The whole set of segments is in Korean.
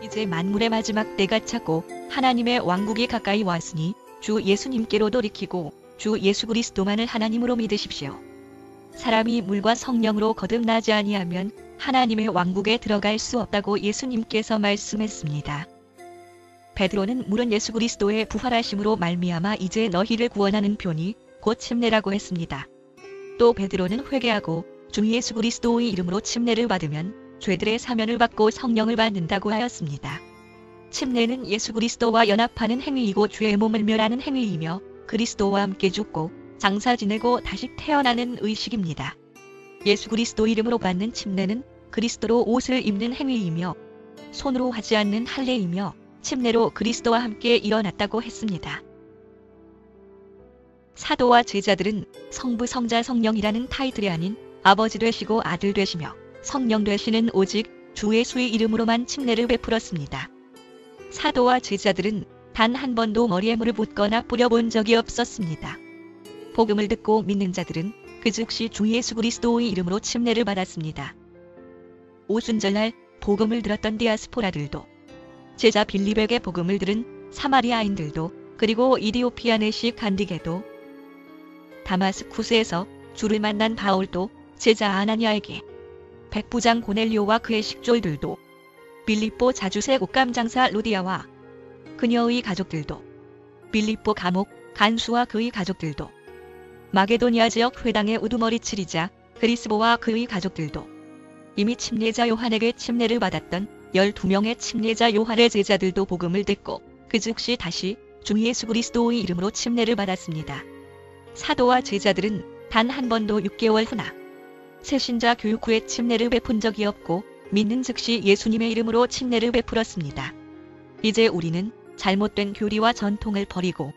이제 만물의 마지막 때가 차고 하나님의 왕국이 가까이 왔으니 주 예수님께로 돌이키고 주 예수 그리스도만을 하나님으로 믿으십시오. 사람이 물과 성령으로 거듭나지 아니하면 하나님의 왕국에 들어갈 수 없다고 예수님께서 말씀했습니다. 베드로는 물은 예수 그리스도의 부활하심으로 말미암아 이제 너희를 구원하는 표니 곧 침례라고 했습니다. 또 베드로는 회개하고 주 예수 그리스도의 이름으로 침례를 받으면 죄들의 사면을 받고 성령을 받는다고 하였습니다. 침례는 예수 그리스도와 연합하는 행위이고 죄의 몸을 멸하는 행위이며 그리스도와 함께 죽고 장사 지내고 다시 태어나는 의식입니다. 예수 그리스도 이름으로 받는 침례는 그리스도로 옷을 입는 행위이며 손으로 하지 않는 할례이며 침례로 그리스도와 함께 일어났다고 했습니다. 사도와 제자들은 성부 성자 성령이라는 타이틀이 아닌 아버지 되시고 아들 되시며 성령 되시는 오직 주 예수의 이름으로만 침례를 베풀었습니다. 사도와 제자들은 단 한 번도 머리에 물을 붓거나 뿌려본 적이 없었습니다. 복음을 듣고 믿는 자들은 그 즉시 주 예수 그리스도의 이름으로 침례를 받았습니다. 오순절날 복음을 들었던 디아스포라들도, 제자 빌립에게 복음을 들은 사마리아인들도, 그리고 이디오피아 내시 간디게도, 다마스쿠스에서 주를 만난 바울도, 제자 아나니아에게, 백부장 고넬료와 그의 식졸들도, 빌립보 자주세 옷감장사 루디아와 그녀의 가족들도, 빌립보 감옥 간수와 그의 가족들도, 마게도니아 지역 회당의 우두머리 칠이자 그리스보와 그의 가족들도, 이미 침례자 요한에게 침례를 받았던 12명의 침례자 요한의 제자들도 복음을 듣고 그 즉시 다시 주 예수 그리스도의 이름으로 침례를 받았습니다. 사도와 제자들은 단 한 번도 6개월 후나 새신자 교육 후에 침례를 베푼 적이 없고 믿는 즉시 예수님의 이름으로 침례를 베풀었습니다. 이제 우리는 잘못된 교리와 전통을 버리고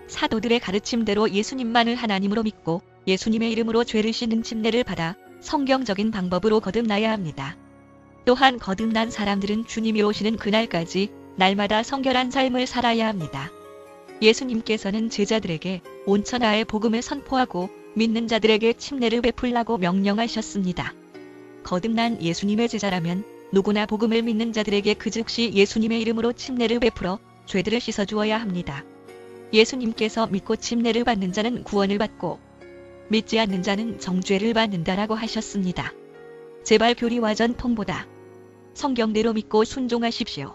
사도들의 가르침대로 예수님만을 하나님으로 믿고 예수님의 이름으로 죄를 씻는 침례를 받아 성경적인 방법으로 거듭나야 합니다. 또한 거듭난 사람들은 주님이 오시는 그날까지 날마다 성결한 삶을 살아야 합니다. 예수님께서는 제자들에게 온 천하에 복음을 선포하고 믿는 자들에게 침례를 베풀라고 명령하셨습니다. 거듭난 예수님의 제자라면 누구나 복음을 믿는 자들에게 그 즉시 예수님의 이름으로 침례를 베풀어 죄들을 씻어주어야 합니다. 예수님께서 믿고 침례를 받는 자는 구원을 받고 믿지 않는 자는 정죄를 받는다라고 하셨습니다. 제발 교리와 전통보다 성경대로 믿고 순종하십시오.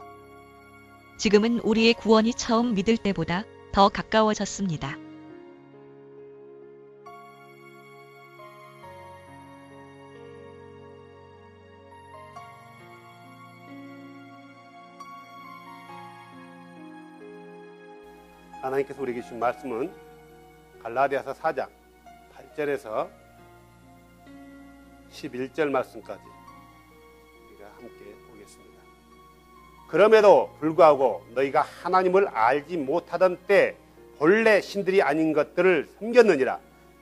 지금은 우리의 구원이 처음 믿을 때보다 더 가까워졌습니다. 하나님께서 우리에게 주신 말씀은 갈라디아서 4장 8절에서 11절 말씀까지 우리가 함께 보겠습니다. 그럼에도 불구하고 너희가 하나님을 알지 못하던 때 본래 신들이 아닌 것들을 섬겼느니라.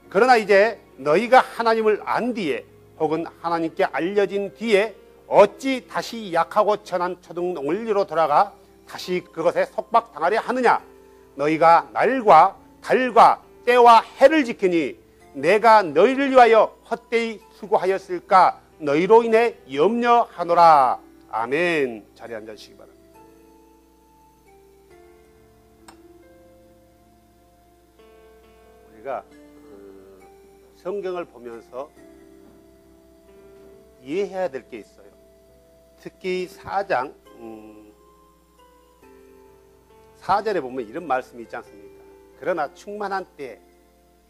그러나 이제 너희가 하나님을 안 뒤에 혹은 하나님께 알려진 뒤에 어찌 다시 약하고 천한 초등 원리로 돌아가 다시 그것에 속박당하려 하느냐. 너희가 날과 달과 때와 해를 지키니 내가 너희를 위하여 헛되이 수고하였을까 너희로 인해 염려하노라. 아멘. 자리에 앉으시기 바랍니다. 우리가 성경을 보면서 이해해야 될 게 있어요. 특히 4장 4절에 보면 이런 말씀이 있지 않습니까? 그러나 충만한 때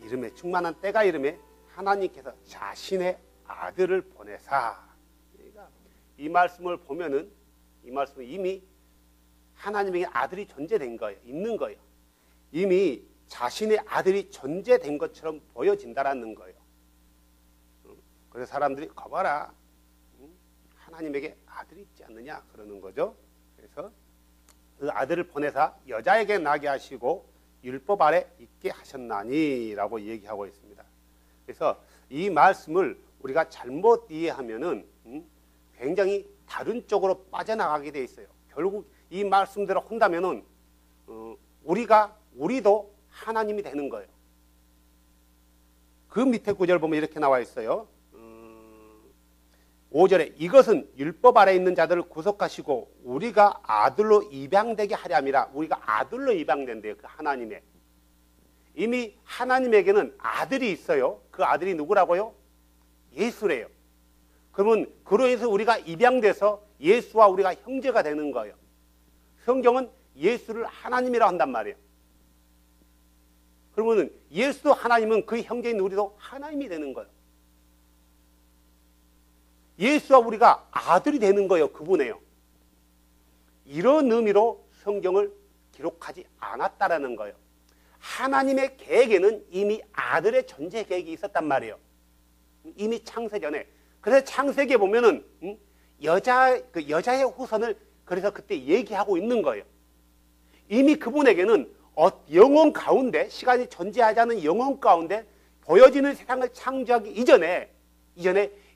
이름에 충만한 때가 이름에 하나님께서 자신의 아들을 보내사. 그러니까 이 말씀을 보면은 이 말씀은 이미 하나님에게 아들이 존재된 거예요. 있는 거예요. 이미 자신의 아들이 존재된 것처럼 보여진다라는 거예요. 그래서 사람들이 거봐라, 하나님에게 아들이 있지 않느냐 그러는 거죠. 그래서 그 아들을 보내사 여자에게 나게 하시고 율법 아래 있게 하셨나니 라고 얘기하고 있습니다. 그래서 이 말씀을 우리가 잘못 이해하면은 굉장히 다른 쪽으로 빠져나가게 돼 있어요. 결국 이 말씀대로 한다면은 우리도 하나님이 되는 거예요. 그 밑에 구절 보면 이렇게 나와 있어요. 5절에 이것은 율법 아래 있는 자들을 구속하시고 우리가 아들로 입양되게 하려 함이라. 우리가 아들로 입양된대요. 그 하나님의. 이미 하나님에게는 아들이 있어요. 그 아들이 누구라고요? 예수래요. 그러면 그로 인해서 우리가 입양돼서 예수와 우리가 형제가 되는 거예요. 성경은 예수를 하나님이라고 한단 말이에요. 그러면 예수도 하나님은 그 형제인 우리도 하나님이 되는 거예요. 예수와 우리가 아들이 되는 거예요. 그분이에요. 이런 의미로 성경을 기록하지 않았다라는 거예요. 하나님의 계획에는 이미 아들의 존재 계획이 있었단 말이에요. 이미 창세 전에. 그래서 창세기에 보면은 여자의 후손을 그래서 그때 얘기하고 있는 거예요. 이미 그분에게는 영혼 가운데, 시간이 존재하지 않은 영혼 가운데 보여지는 세상을 창조하기 이전에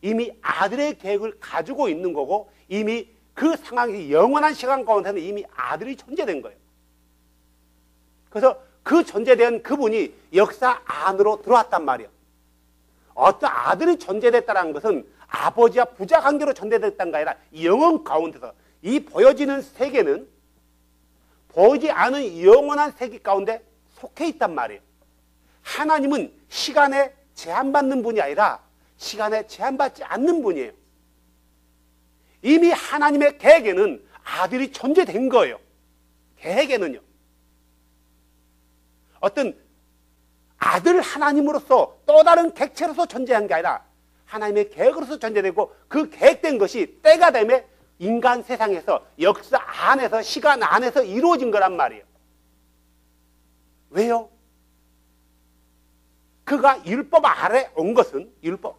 이미 아들의 계획을 가지고 있는 거고, 이미 그 상황이 영원한 시간 가운데는 이미 아들이 존재된 거예요. 그래서 그 존재된 그분이 역사 안으로 들어왔단 말이에요. 어떤 아들이 존재됐다는 것은 아버지와 부자 관계로 존재됐다는 게 아니라 영혼 가운데서 이 보여지는 세계는 보이지 않은 영원한 세계 가운데 속해 있단 말이에요. 하나님은 시간에 제한받는 분이 아니라 시간에 제한받지 않는 분이에요. 이미 하나님의 계획에는 아들이 존재된 거예요. 계획에는요. 어떤 아들 하나님으로서 또 다른 객체로서 존재한 게 아니라 하나님의 계획으로서 존재되고, 그 계획된 것이 때가 되면 인간 세상에서 역사 안에서 시간 안에서 이루어진 거란 말이에요. 왜요? 그가 율법 아래 온 것은 율법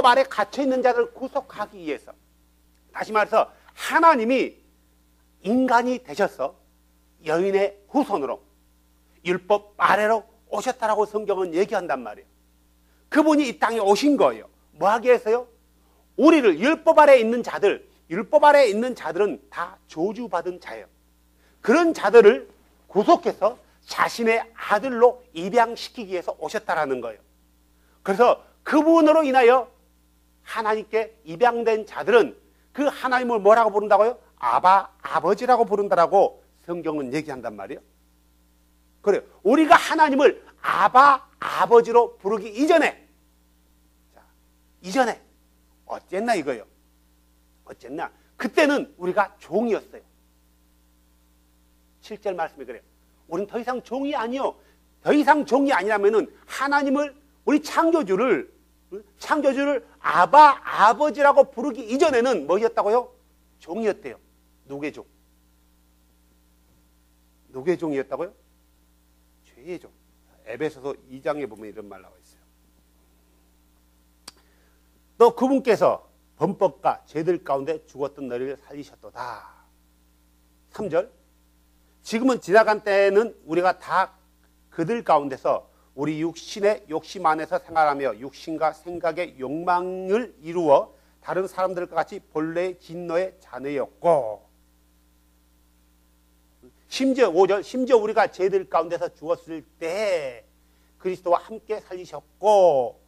아래 갇혀 있는 자를 구속하기 위해서. 다시 말해서 하나님이 인간이 되셔서 여인의 후손으로 율법 아래로 오셨다라고 성경은 얘기한단 말이에요. 그분이 이 땅에 오신 거예요. 뭐 하기 위해서요? 우리를 율법 아래에 있는 자들은 다 저주받은 자예요. 그런 자들을 구속해서 자신의 아들로 입양시키기 위해서 오셨다라는 거예요. 그래서 그분으로 인하여 하나님께 입양된 자들은 그 하나님을 뭐라고 부른다고요? 아버지라고 부른다라고 성경은 얘기한단 말이에요. 그래요. 우리가 하나님을 아버지로 부르기 이전에, 어쨌나 이거요. 어쨌나 그때는 우리가 종이었어요. 7절 말씀이 그래요. 우리는 더 이상 종이 아니요. 더 이상 종이 아니라면은 하나님을, 우리 창조주를 아버지라고 부르기 이전에는 뭐였다고요? 종이었대요. 누구의 종? 누구의 종이었다고요? 죄의 종. 에베소서 2장에 보면 이런 말 나와 있어요. 또 그분께서 범법과 죄들 가운데 죽었던 너희를 살리셨도다. 3절. 지금은 지나간 때에는 우리가 다 그들 가운데서 우리 육신의 욕심 안에서 생활하며 육신과 생각의 욕망을 이루어 다른 사람들과 같이 본래의 진노의 자녀였고, 심지어 5절, 심지어 우리가 죄들 가운데서 죽었을 때 그리스도와 함께 살리셨고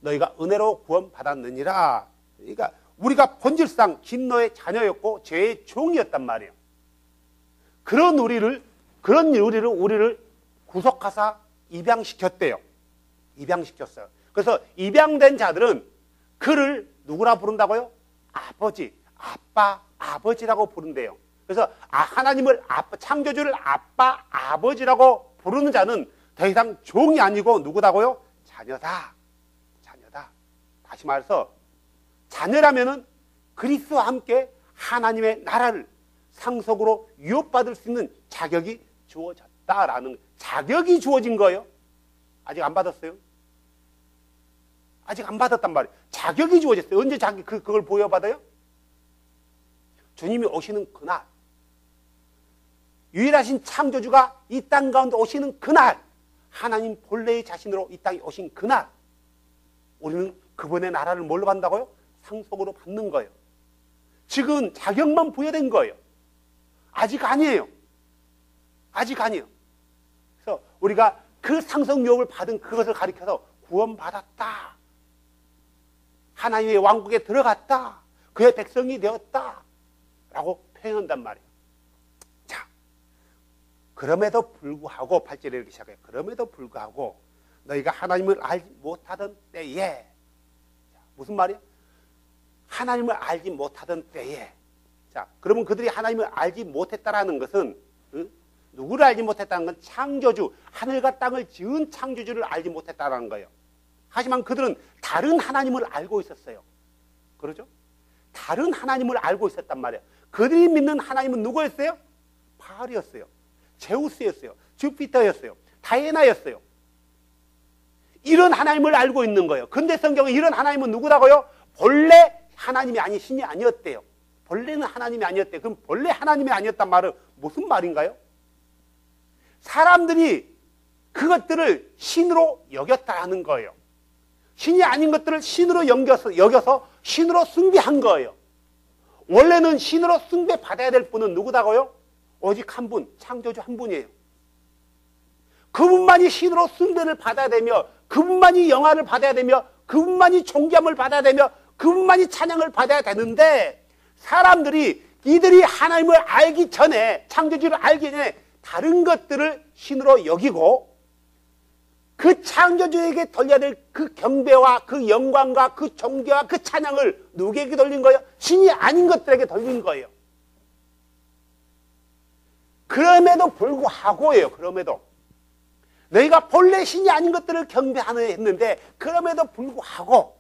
너희가 은혜로 구원받았느니라. 그러니까 우리가 본질상 진노의 자녀였고 죄의 종이었단 말이에요. 그런 우리를 구속하사 입양시켰대요. 입양시켰어요. 그래서 입양된 자들은 그를 누구라 부른다고요? 아버지라고 부른대요. 그래서 하나님을 창조주를 아버지라고 부르는 자는 더 이상 종이 아니고 누구다고요? 자녀다. 다시 말해서 자녀라면은 그리스도와 함께 하나님의 나라를 상속으로 유업받을 수 있는 자격이 주어졌다라는, 자격이 주어진 거예요. 아직 안 받았어요? 아직 안 받았단 말이에요. 자격이 주어졌어요. 언제 그걸 보여받아요? 주님이 오시는 그날, 유일하신 창조주가 이 땅 가운데 오시는 그날, 하나님 본래의 자신으로 이 땅에 오신 그날, 우리는 그분의 나라를 뭘로 받는다고요? 상속으로 받는 거예요. 지금 자격만 부여된 거예요. 아직 아니에요. 그래서 우리가 그 상속 유업을 받은 그것을 가리켜서 구원받았다. 하나님의 왕국에 들어갔다. 그의 백성이 되었다. 라고 표현한단 말이에요. 자, 그럼에도 불구하고 8절에 이렇게 시작해요. 그럼에도 불구하고 너희가 하나님을 알지 못하던 때에, 자, 무슨 말이야? 하나님을 알지 못하던 때에. 자, 그러면 그들이 하나님을 알지 못했다라는 것은, 누구를 알지 못했다는 건 창조주, 하늘과 땅을 지은 창조주를 알지 못했다라는 거예요. 하지만 그들은 다른 하나님을 알고 있었어요. 그러죠? 다른 하나님을 알고 있었단 말이에요. 그들이 믿는 하나님은 누구였어요? 바알이었어요. 제우스였어요. 주피터였어요. 다이애나였어요. 이런 하나님을 알고 있는 거예요. 근데 성경은 이런 하나님은 누구라고요? 본래 하나님이 아닌 신이 아니었대요. 본래는 하나님이 아니었대요. 그럼 본래 하나님이 아니었단 말은 무슨 말인가요? 사람들이 그것들을 신으로 여겼다는 거예요. 신이 아닌 것들을 신으로 여겨서 신으로 숭배한 거예요. 원래는 신으로 숭배받아야 될 분은 누구다고요? 오직 한 분, 창조주 한 분이에요. 그분만이 신으로 숭배를 받아야 되며, 그분만이 영화를 받아야 되며, 그분만이 존귀함을 받아야 되며, 그분만이 찬양을 받아야 되는데, 사람들이 이들이 하나님을 알기 전에, 창조주를 알기 전에 다른 것들을 신으로 여기고, 그 창조주에게 돌려야 될 그 경배와 그 영광과 그 존귀와 그 찬양을 누구에게 돌린 거예요? 신이 아닌 것들에게 돌린 거예요. 그럼에도 불구하고예요. 그럼에도 너희가 본래 신이 아닌 것들을 경배하는 했는데, 그럼에도 불구하고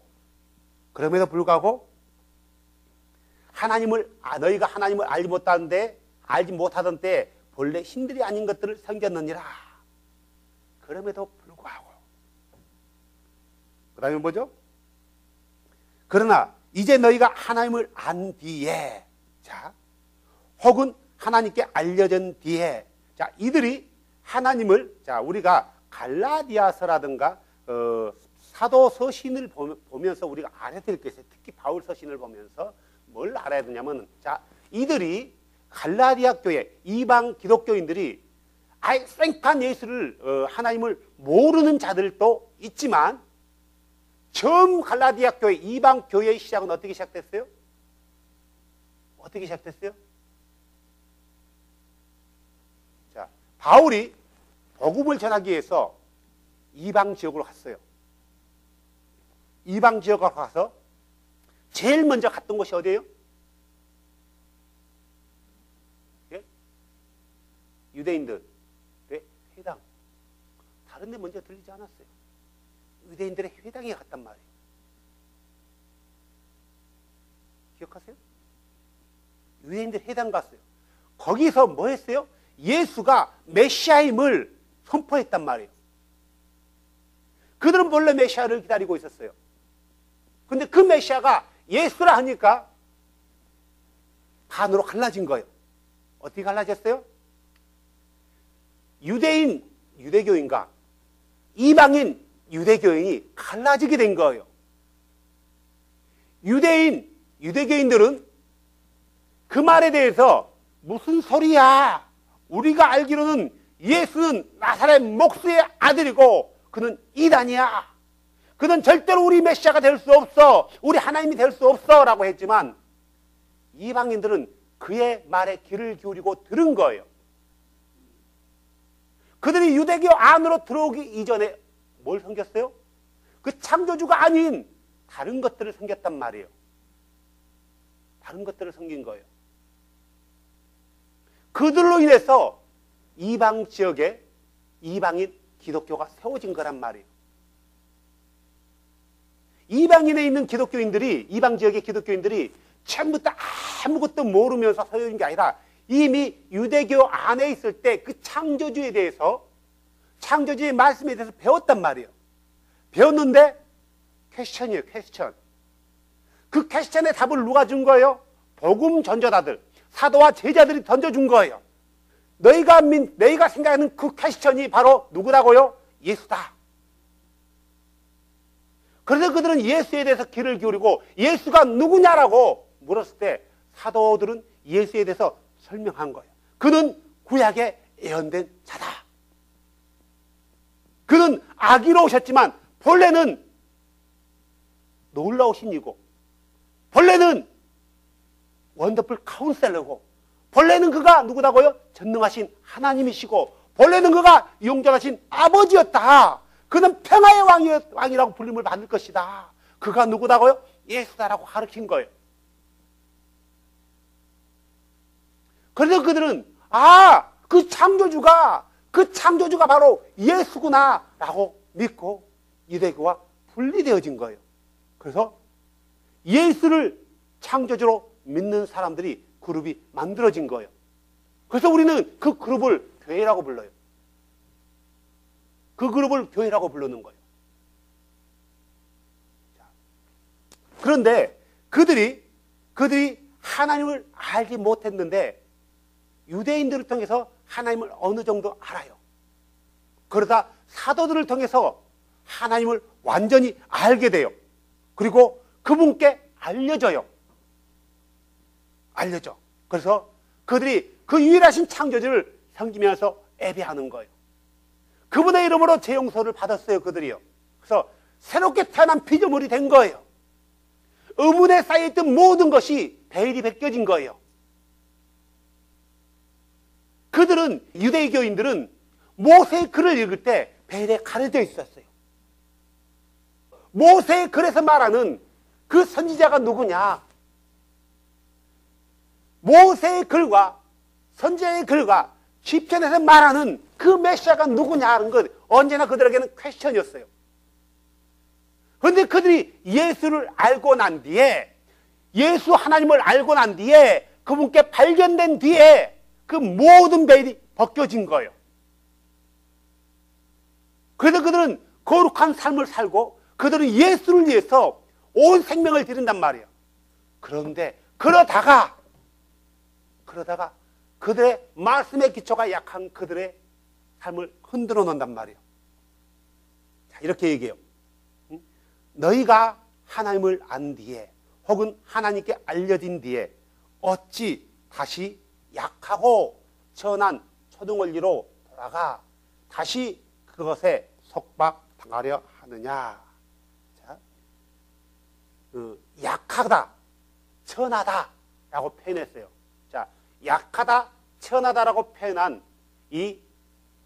너희가 하나님을 알지 못하던 때 본래 신들이 아닌 것들을 섬겼느니라. 그럼에도 불구하고. 그 다음에 뭐죠? 그러나 이제 너희가 하나님을 안 뒤에, 자, 혹은 하나님께 알려진 뒤에, 자, 이들이 하나님을, 자, 우리가 갈라디아서라든가 사도 서신을 보면서 우리가 알아야 될 게 있어요. 특히 바울 서신을 보면서 뭘 알아야 되냐면, 자, 이들이 갈라디아 교회 이방 기독교인들이 아예 생판 예수를 하나님을 모르는 자들도 있지만, 처음 갈라디아 교회 이방 교회의 시작은 어떻게 시작됐어요? 어떻게 시작됐어요? 자, 바울이 복음을 전하기 위해서 이방 지역으로 갔어요. 이방 지역으로 가서 제일 먼저 갔던 곳이 어디예요? 예? 유대인들의 회당. 다른 데 먼저 들리지 않았어요. 유대인들의 회당에 갔단 말이에요. 기억하세요? 유대인들 회당 갔어요. 거기서 뭐 했어요? 예수가 메시아임을 선포했단 말이에요. 그들은 본래 메시아를 기다리고 있었어요. 근데 그 메시아가 예수라 하니까 반으로 갈라진 거예요. 어떻게 갈라졌어요? 유대인, 유대교인과 이방인, 유대교인이 갈라지게 된 거예요. 유대인, 유대교인들은 그 말에 대해서 무슨 소리야? 우리가 알기로는 예수는 나사렛 목수의 아들이고 그는 이단이야. 그는 절대로 우리 메시아가 될 수 없어. 우리 하나님이 될 수 없어. 라고 했지만 이방인들은 그의 말에 귀를 기울이고 들은 거예요. 그들이 유대교 안으로 들어오기 이전에 뭘 섬겼어요? 그 창조주가 아닌 다른 것들을 섬겼단 말이에요. 다른 것들을 섬긴 거예요. 그들로 인해서 이방 지역에 이방인 기독교가 세워진 거란 말이에요. 이방인에 있는 기독교인들이, 이방 지역의 기독교인들이 처음부터 아무것도 모르면서 세워진 게 아니라 이미 유대교 안에 있을 때 그 창조주에 대해서, 창조주의 말씀에 대해서 배웠단 말이에요. 배웠는데 퀘스천이에요. 퀘스천. 그 퀘스천의 답을 누가 준 거예요? 복음 전도자들, 사도와 제자들이 던져준 거예요. 너희가 생각하는 그 퀘스천이 바로 누구라고요? 예수다. 그래서 그들은 예수에 대해서 귀를 기울이고 예수가 누구냐라고 물었을 때 사도들은 예수에 대해서 설명한 거예요. 그는 구약에 예언된 자다. 그는 아기로 오셨지만 본래는 놀라우신 이고, 본래는 원더풀 카운셀러고, 본래는 그가 누구다고요? 전능하신 하나님이시고, 본래는 그가 용전하신 아버지였다. 그는 평화의 왕이라고 불림을 받을 것이다. 그가 누구다고요? 예수다라고 가르친 거예요. 그래서 그들은 그 창조주가 바로 예수구나 라고 믿고 유대교와 분리되어진 거예요. 그래서 예수를 창조주로 믿는 사람들이 그룹이 만들어진 거예요. 그래서 우리는 그 그룹을 교회라고 불러요. 그 그룹을 교회라고 부르는 거예요. 그런데 그들이 하나님을 알지 못했는데 유대인들을 통해서 하나님을 어느 정도 알아요. 그러다 사도들을 통해서 하나님을 완전히 알게 돼요. 그리고 그분께 알려져. 그래서 그들이 그 유일하신 창조주를 섬기면서 예배하는 거예요. 그분의 이름으로 죄 용서를 받았어요, 그들이요. 그래서 새롭게 태어난 피조물이 된 거예요. 의문에 쌓여있던 모든 것이 베일이 벗겨진 거예요. 그들은, 유대교인들은 모세의 글을 읽을 때 베일에 가려져 있었어요. 모세의 글에서 말하는 그 선지자가 누구냐? 모세의 글과 선지자의 글과 시편에서 말하는 그 메시아가 누구냐는 것, 언제나 그들에게는 퀘스천이었어요. 그런데 그들이 예수를 알고 난 뒤에, 예수 하나님을 알고 난 뒤에, 그분께 발견된 뒤에 그 모든 베일이 벗겨진 거예요. 그래서 그들은 거룩한 삶을 살고 그들은 예수를 위해서 온 생명을 드린단 말이에요. 그런데 그러다가 그들의 말씀의 기초가 약한 그들의 삶을 흔들어 놓는단 말이에요. 자, 이렇게 얘기해요. 너희가 하나님을 안 뒤에 혹은 하나님께 알려진 뒤에 어찌 다시 약하고 천한 초등원리로 돌아가 다시 그것에 속박당하려 하느냐. 자, 약하다, 천하다 라고 표현했어요. 자, 약하다, 천하다라고 표현한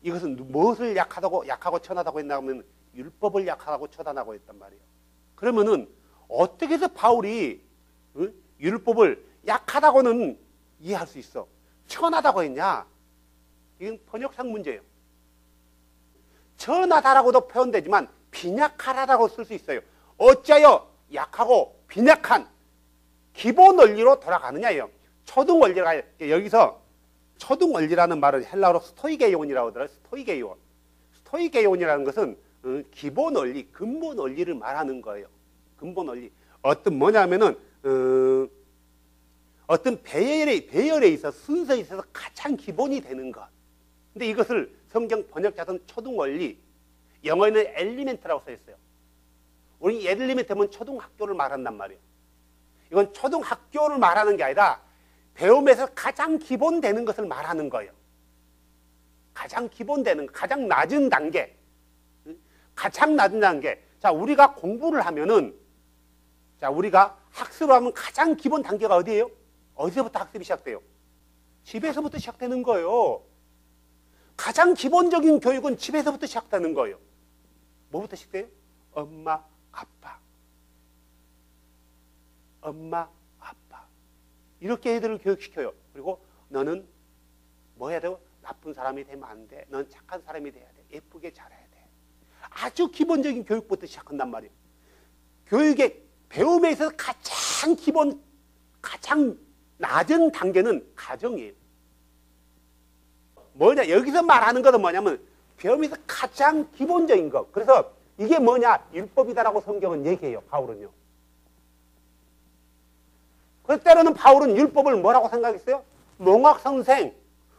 이것은 무엇을 약하고 천하다고 했나 하면 율법을 약하다고 처단하고 했단 말이에요. 그러면은 어떻게 해서 바울이 율법을 약하다고는 이해할 수 있어? 천하다고 했냐? 이건 번역상 문제예요. 천하다라고도 표현되지만 빈약하다라고 쓸 수 있어요. 어찌하여 약하고 빈약한 기본 원리로 돌아가느냐예요. 초등 원리가 여기서 초등 원리라는 말은 헬라어로 스토이게이온이라고 하더라고요. 스토이게이온. 스토이게이온이라는 것은 기본 원리, 근본 원리를 말하는 거예요. 근본 원리. 뭐냐면은 어떤 배열에 있어서 순서에 있어서 가장 기본이 되는 것. 근데 이것을 성경 번역자들은 초등 원리, 영어에는 엘리멘트라고 써 있어요. 우리 엘리멘트면 초등학교를 말한단 말이에요. 이건 초등학교를 말하는 게 아니라 배움에서 가장 기본되는 것을 말하는 거예요. 가장 기본되는, 가장 낮은 단계. 가장 낮은 단계. 자, 우리가 공부를 하면은, 우리가 학습을 하면 가장 기본 단계가 어디예요? 어디서부터 학습이 시작돼요? 집에서부터 시작되는 거예요. 가장 기본적인 교육은 집에서부터 시작되는 거예요. 뭐부터 시작돼요? 엄마, 아빠. 엄마, 아빠. 이렇게 애들을 교육시켜요. 그리고 너는 뭐 해야 돼요? 나쁜 사람이 되면 안 돼. 넌 착한 사람이 돼야 돼. 예쁘게 잘해야 돼. 아주 기본적인 교육부터 시작한단 말이에요. 교육의 배움에 있어서 가장 기본, 가장 낮은 단계는 가정이에요. 뭐냐? 여기서 말하는 것은 뭐냐면 배움에서 가장 기본적인 것. 그래서 이게 뭐냐? 율법이다라고 성경은 얘기해요. 바울은요. 그래서 때로는 바울은 율법을 뭐라고 생각했어요? 몽학선생,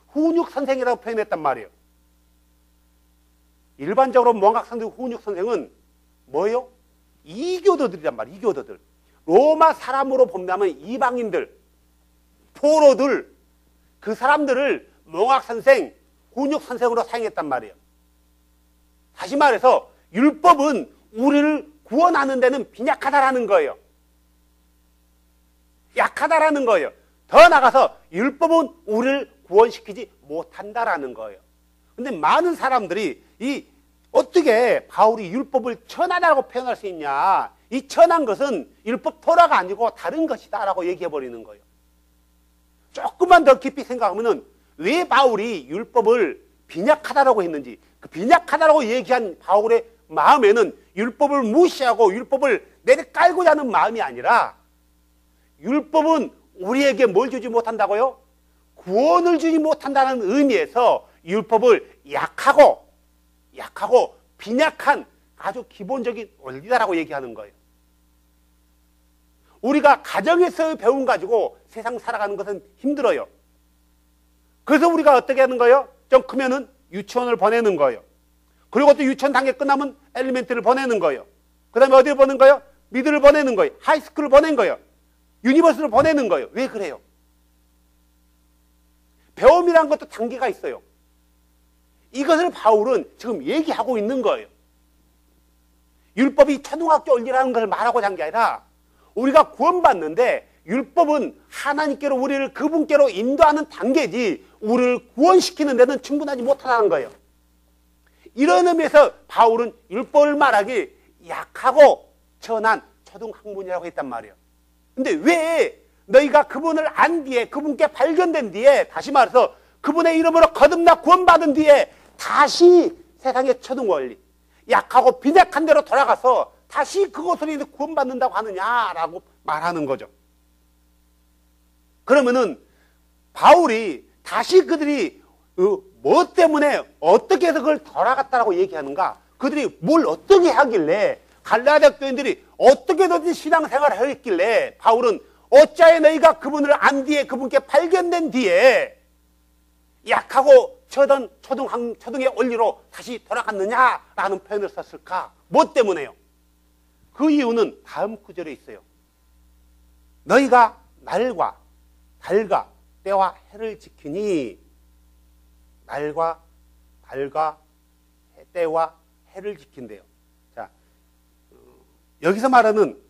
훈육선생이라고 표현했단 말이에요. 일반적으로 몽학선생, 훈육선생은 뭐예요? 이교도들이란 말이에요. 이교도들. 로마 사람으로 본다면 이방인들, 포로들, 그 사람들을 몽학선생, 훈육선생으로 사용했단 말이에요. 다시 말해서 율법은 우리를 구원하는 데는 빈약하다라는 거예요. 약하다라는 거예요. 더 나가서 율법은 우리를 구원시키지 못한다라는 거예요. 근데 많은 사람들이 어떻게 바울이 율법을 천하다라고 표현할 수 있냐? 이 천한 것은 율법 토라가 아니고 다른 것이다라고 얘기해 버리는 거예요. 조금만 더 깊이 생각하면은 왜 바울이 율법을 빈약하다라고 했는지, 그 빈약하다라고 얘기한 바울의 마음에는 율법을 무시하고 율법을 내려깔고자 하는 마음이 아니라, 율법은 우리에게 뭘 주지 못한다고요? 구원을 주지 못한다는 의미에서 율법을 약하고 빈약한 아주 기본적인 원리다라고 얘기하는 거예요. 우리가 가정에서 배운 가지고 세상 살아가는 것은 힘들어요. 그래서 우리가 어떻게 하는 거예요? 좀 크면은 유치원을 보내는 거예요. 그리고 또 유치원 단계 끝나면 엘리멘트를 보내는 거예요. 그 다음에 어디를 보내는 거예요? 미드를 보내는 거예요. 하이스쿨을 보내는 거예요. 유니버스를 보내는 거예요. 왜 그래요? 배움이란 것도 단계가 있어요. 이것을 바울은 지금 얘기하고 있는 거예요. 율법이 초등학교 원리라는 것을 말하고자 한 게 아니라, 우리가 구원받는데 율법은 하나님께로 우리를 그분께로 인도하는 단계지 우리를 구원시키는 데는 충분하지 못하다는 거예요. 이런 의미에서 바울은 율법을 말하기 약하고 천한 초등학문이라고 했단 말이에요. 근데 왜 너희가 그분을 안 뒤에, 그분께 발견된 뒤에, 다시 말해서 그분의 이름으로 거듭나 구원받은 뒤에 다시 세상의 초등원리, 약하고 빈약한 대로 돌아가서 다시 그것으로 구원받는다고 하느냐라고 말하는 거죠. 그러면은 바울이 다시 그들이 뭐 때문에 어떻게 해서 그걸 돌아갔다라고 얘기하는가? 그들이 뭘 어떻게 하길래, 갈라디아 교인들이 어떻게든지 신앙생활을 했길래 바울은 어찌하여 너희가 그분을 안 뒤에, 그분께 발견된 뒤에 약하고 초등의 원리로 다시 돌아갔느냐라는 표현을 썼을까? 뭐 때문에요? 그 이유는 다음 구절에 있어요. 너희가 날과 달과 때와 해를 지키니, 날과 달과 때와 해를 지킨대요. 자, 여기서 말하는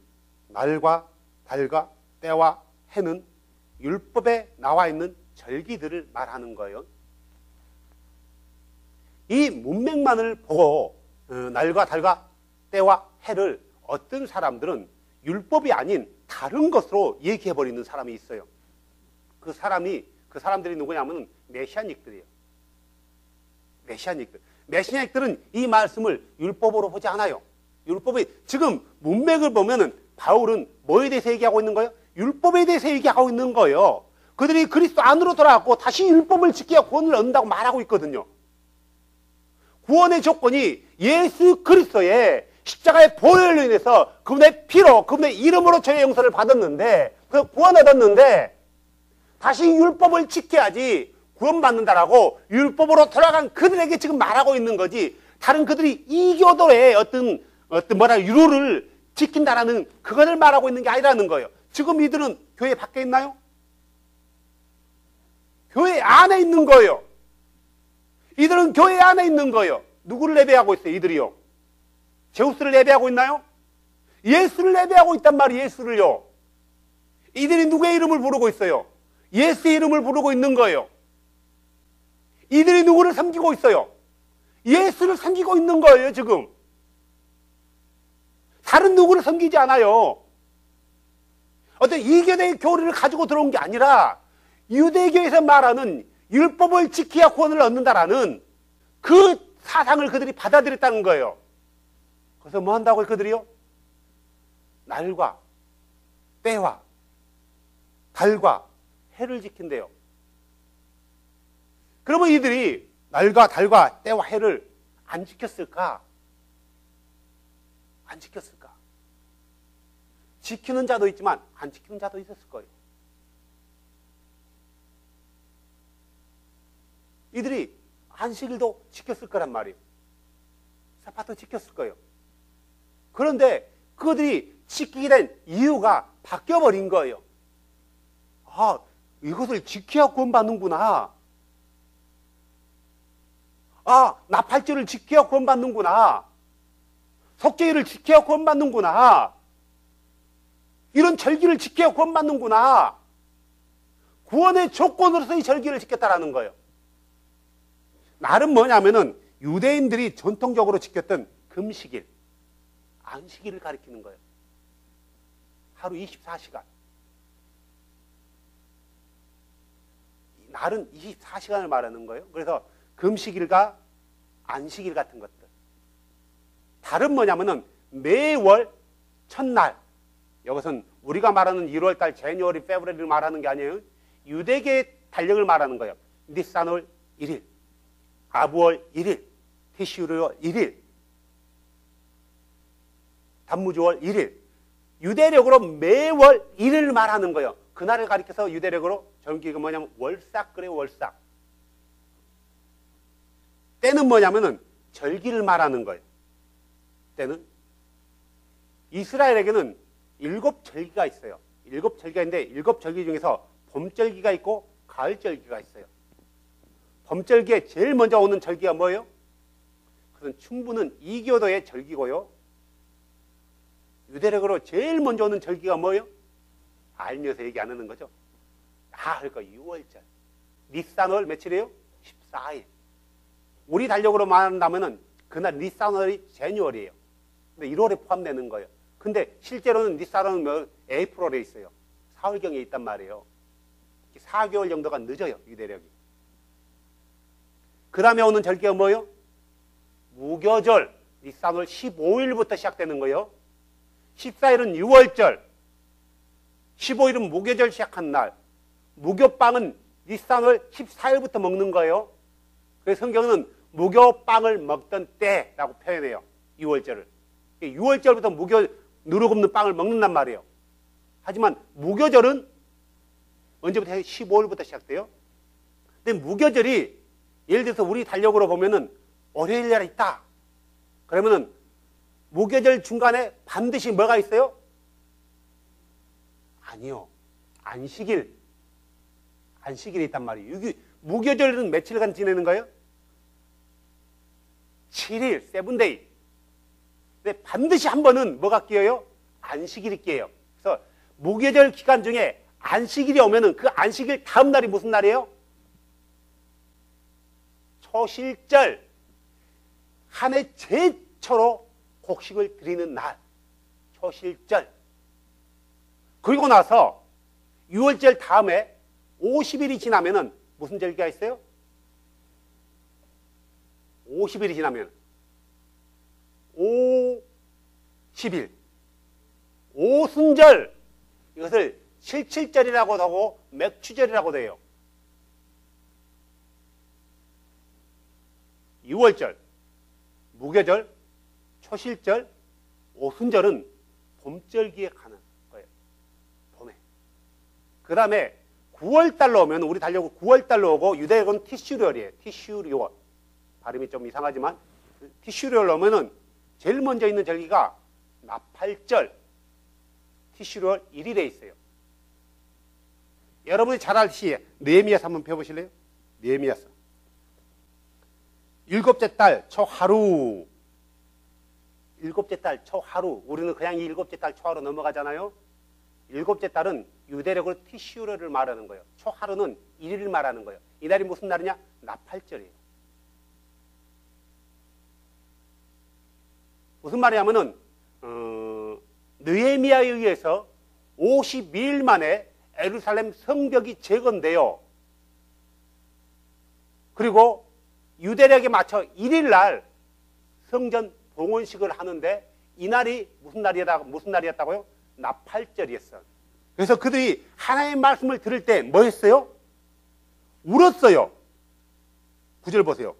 날과 달과 때와 해는 율법에 나와 있는 절기들을 말하는 거예요. 이 문맥만을 보고 날과 달과 때와 해를 어떤 사람들은 율법이 아닌 다른 것으로 얘기해버리는 사람이 있어요. 그 사람들이 누구냐면 메시아닉들이에요. 메시아닉들은 이 말씀을 율법으로 보지 않아요. 율법이, 지금 문맥을 보면은 바울은 뭐에 대해서 얘기하고 있는 거예요? 율법에 대해서 얘기하고 있는 거예요. 그들이 그리스도 안으로 돌아왔고 다시 율법을 지켜야 구원을 얻는다고 말하고 있거든요. 구원의 조건이 예수 그리스도의 십자가의 보혈로 인해서 그분의 피로, 그분의 이름으로 죄의 용서를 받았는데, 그 구원 얻었는데 다시 율법을 지켜야지 구원받는다라고 율법으로 돌아간 그들에게 지금 말하고 있는 거지, 다른 그들이 이교도의 어떤 율을 지킨다라는 그것을 말하고 있는 게 아니라는 거예요. 지금 이들은 교회 밖에 있나요? 교회 안에 있는 거예요. 이들은 교회 안에 있는 거예요. 누구를 예배하고 있어요, 이들이요? 제우스를 예배하고 있나요? 예수를 예배하고 있단 말이에요, 예수를요. 이들이 누구의 이름을 부르고 있어요? 예수의 이름을 부르고 있는 거예요. 이들이 누구를 섬기고 있어요? 예수를 섬기고 있는 거예요, 지금. 다른 누구를 섬기지 않아요. 어떤 이교대의 교리를 가지고 들어온 게 아니라 유대교에서 말하는 율법을 지켜야 구원을 얻는다라는 그 사상을 그들이 받아들였다는 거예요. 그래서 뭐 한다고요, 그들이요? 날과 때와 달과 해를 지킨대요. 그러면 이들이 날과 달과 때와 해를 안 지켰을까? 안 지켰을까? 지키는 자도 있지만 안 지키는 자도 있었을 거예요. 이들이 안식일도 지켰을 거란 말이에요. 사바도 지켰을 거예요. 그런데 그들이 지키게 된 이유가 바뀌어버린 거예요. 아, 이것을 지켜야 구원받는구나. 아, 나팔절을 지켜야 구원받는구나. 속죄일을 지켜야 구원받는구나. 이런 절기를 지켜야 구원받는구나. 구원의 조건으로서 이 절기를 지켰다라는 거예요. 나름 뭐냐면은 유대인들이 전통적으로 지켰던 금식일, 안식일을 가리키는 거예요. 하루 24시간. 날은 24시간을 말하는 거예요. 그래서 금식일과 안식일 같은 것들. 다른 뭐냐면은 매월 첫날. 이것은 우리가 말하는 1월달 제니어리, 페브루아리를 말하는 게 아니에요. 유대계의 달력을 말하는 거예요. 니산월 1일, 아부월 1일, 티슈르월 1일, 단무주월 1일. 유대력으로 매월 1일을 말하는 거예요. 그날을 가리켜서 유대력으로 절기가 뭐냐면 월삭 그래요. 월삭. 때는 뭐냐면은 절기를 말하는 거예요. 때는 이스라엘에게는 7절기가 있어요. 7절기가 있는데 7절기 중에서 봄절기가 있고 가을절기가 있어요. 봄절기에 제일 먼저 오는 절기가 뭐예요? 그것은 충분은 이교도의 절기고요. 유대력으로 제일 먼저 오는 절기가 뭐예요? 알면서 얘기 안 하는 거죠. 그러니까 6월절. 니산월 며칠이에요? 14일. 우리 달력으로 말한다면은 그날 니산월이 제니월이에요. 근데 1월에 포함되는 거예요. 근데 실제로는 니산월은 뭐 에이프릴에 있어요. 4월경에 있단 말이에요. 4개월 정도가 늦어요. 유대력이. 그 다음에 오는 절기가 뭐예요? 무교절. 니산월 15일부터 시작되는 거예요. 14일은 6월절. 15일은 무교절 시작한 날. 무교빵은 니산월 14일부터 먹는 거예요. 그래서 성경은 무교빵을 먹던 때라고 표현해요. 6월절을. 6월절부터 무교 누룩 없는 빵을 먹는단 말이에요. 하지만 무교절은 언제부터 해요? 15일부터 시작돼요. 근데 무교절이 예를 들어서 우리 달력으로 보면은 월요일 날에 있다. 그러면은 무교절 중간에 반드시 뭐가 있어요? 아니요. 안식일이 있단 말이에요. 무교절은 며칠간 지내는 거예요? 7일, 세븐데이. 근데 반드시 한 번은 뭐가 끼어요? 안식일이 끼어요. 그래서 무교절 기간 중에 안식일이 오면은 그 안식일 다음 날이 무슨 날이에요? 초실절. 한 해 최초로 곡식을 드리는 날. 초실절. 그리고 나서 6월절 다음에 50일이 지나면은 무슨 절기가 있어요? 50일이 지나면 50일. 오순절. 이것을 칠칠절이라고도 하고 맥추절이라고도 해요. 6월절, 무교절, 초실절, 오순절은 봄절기에 가는 거예요. 봄에. 그 다음에 9월달로 오면 우리 달력은 9월달로 오고 유대력은 티슈리얼이에요. 티슈리얼. 발음이 좀 이상하지만 티슈리얼로 오면은 제일 먼저 있는 절기가 나팔절. 티슈리얼 1일에 있어요. 여러분이 잘 알듯이 느헤미야서 한번 펴보실래요? 느헤미야서. 7째 달 초하루. 7째 달 초하루. 우리는 그냥 이 7째 달 초하루 넘어가잖아요. 7째 달은 유대력으로 티슈르를 말하는 거예요. 초하루는 1일을 말하는 거예요. 이날이 무슨 날이냐? 나팔절이에요. 무슨 말이냐면은 느헤미야에 의해서 52일 만에 예루살렘 성벽이 재건돼요. 그리고 유대력에 맞춰 1일 날 성전 봉헌식을 하는데 이날이 무슨 날이었다고요? 나팔절이었어요. 그래서 그들이 하나님의 말씀을 들을 때 뭐 했어요? 울었어요. 9절 보세요.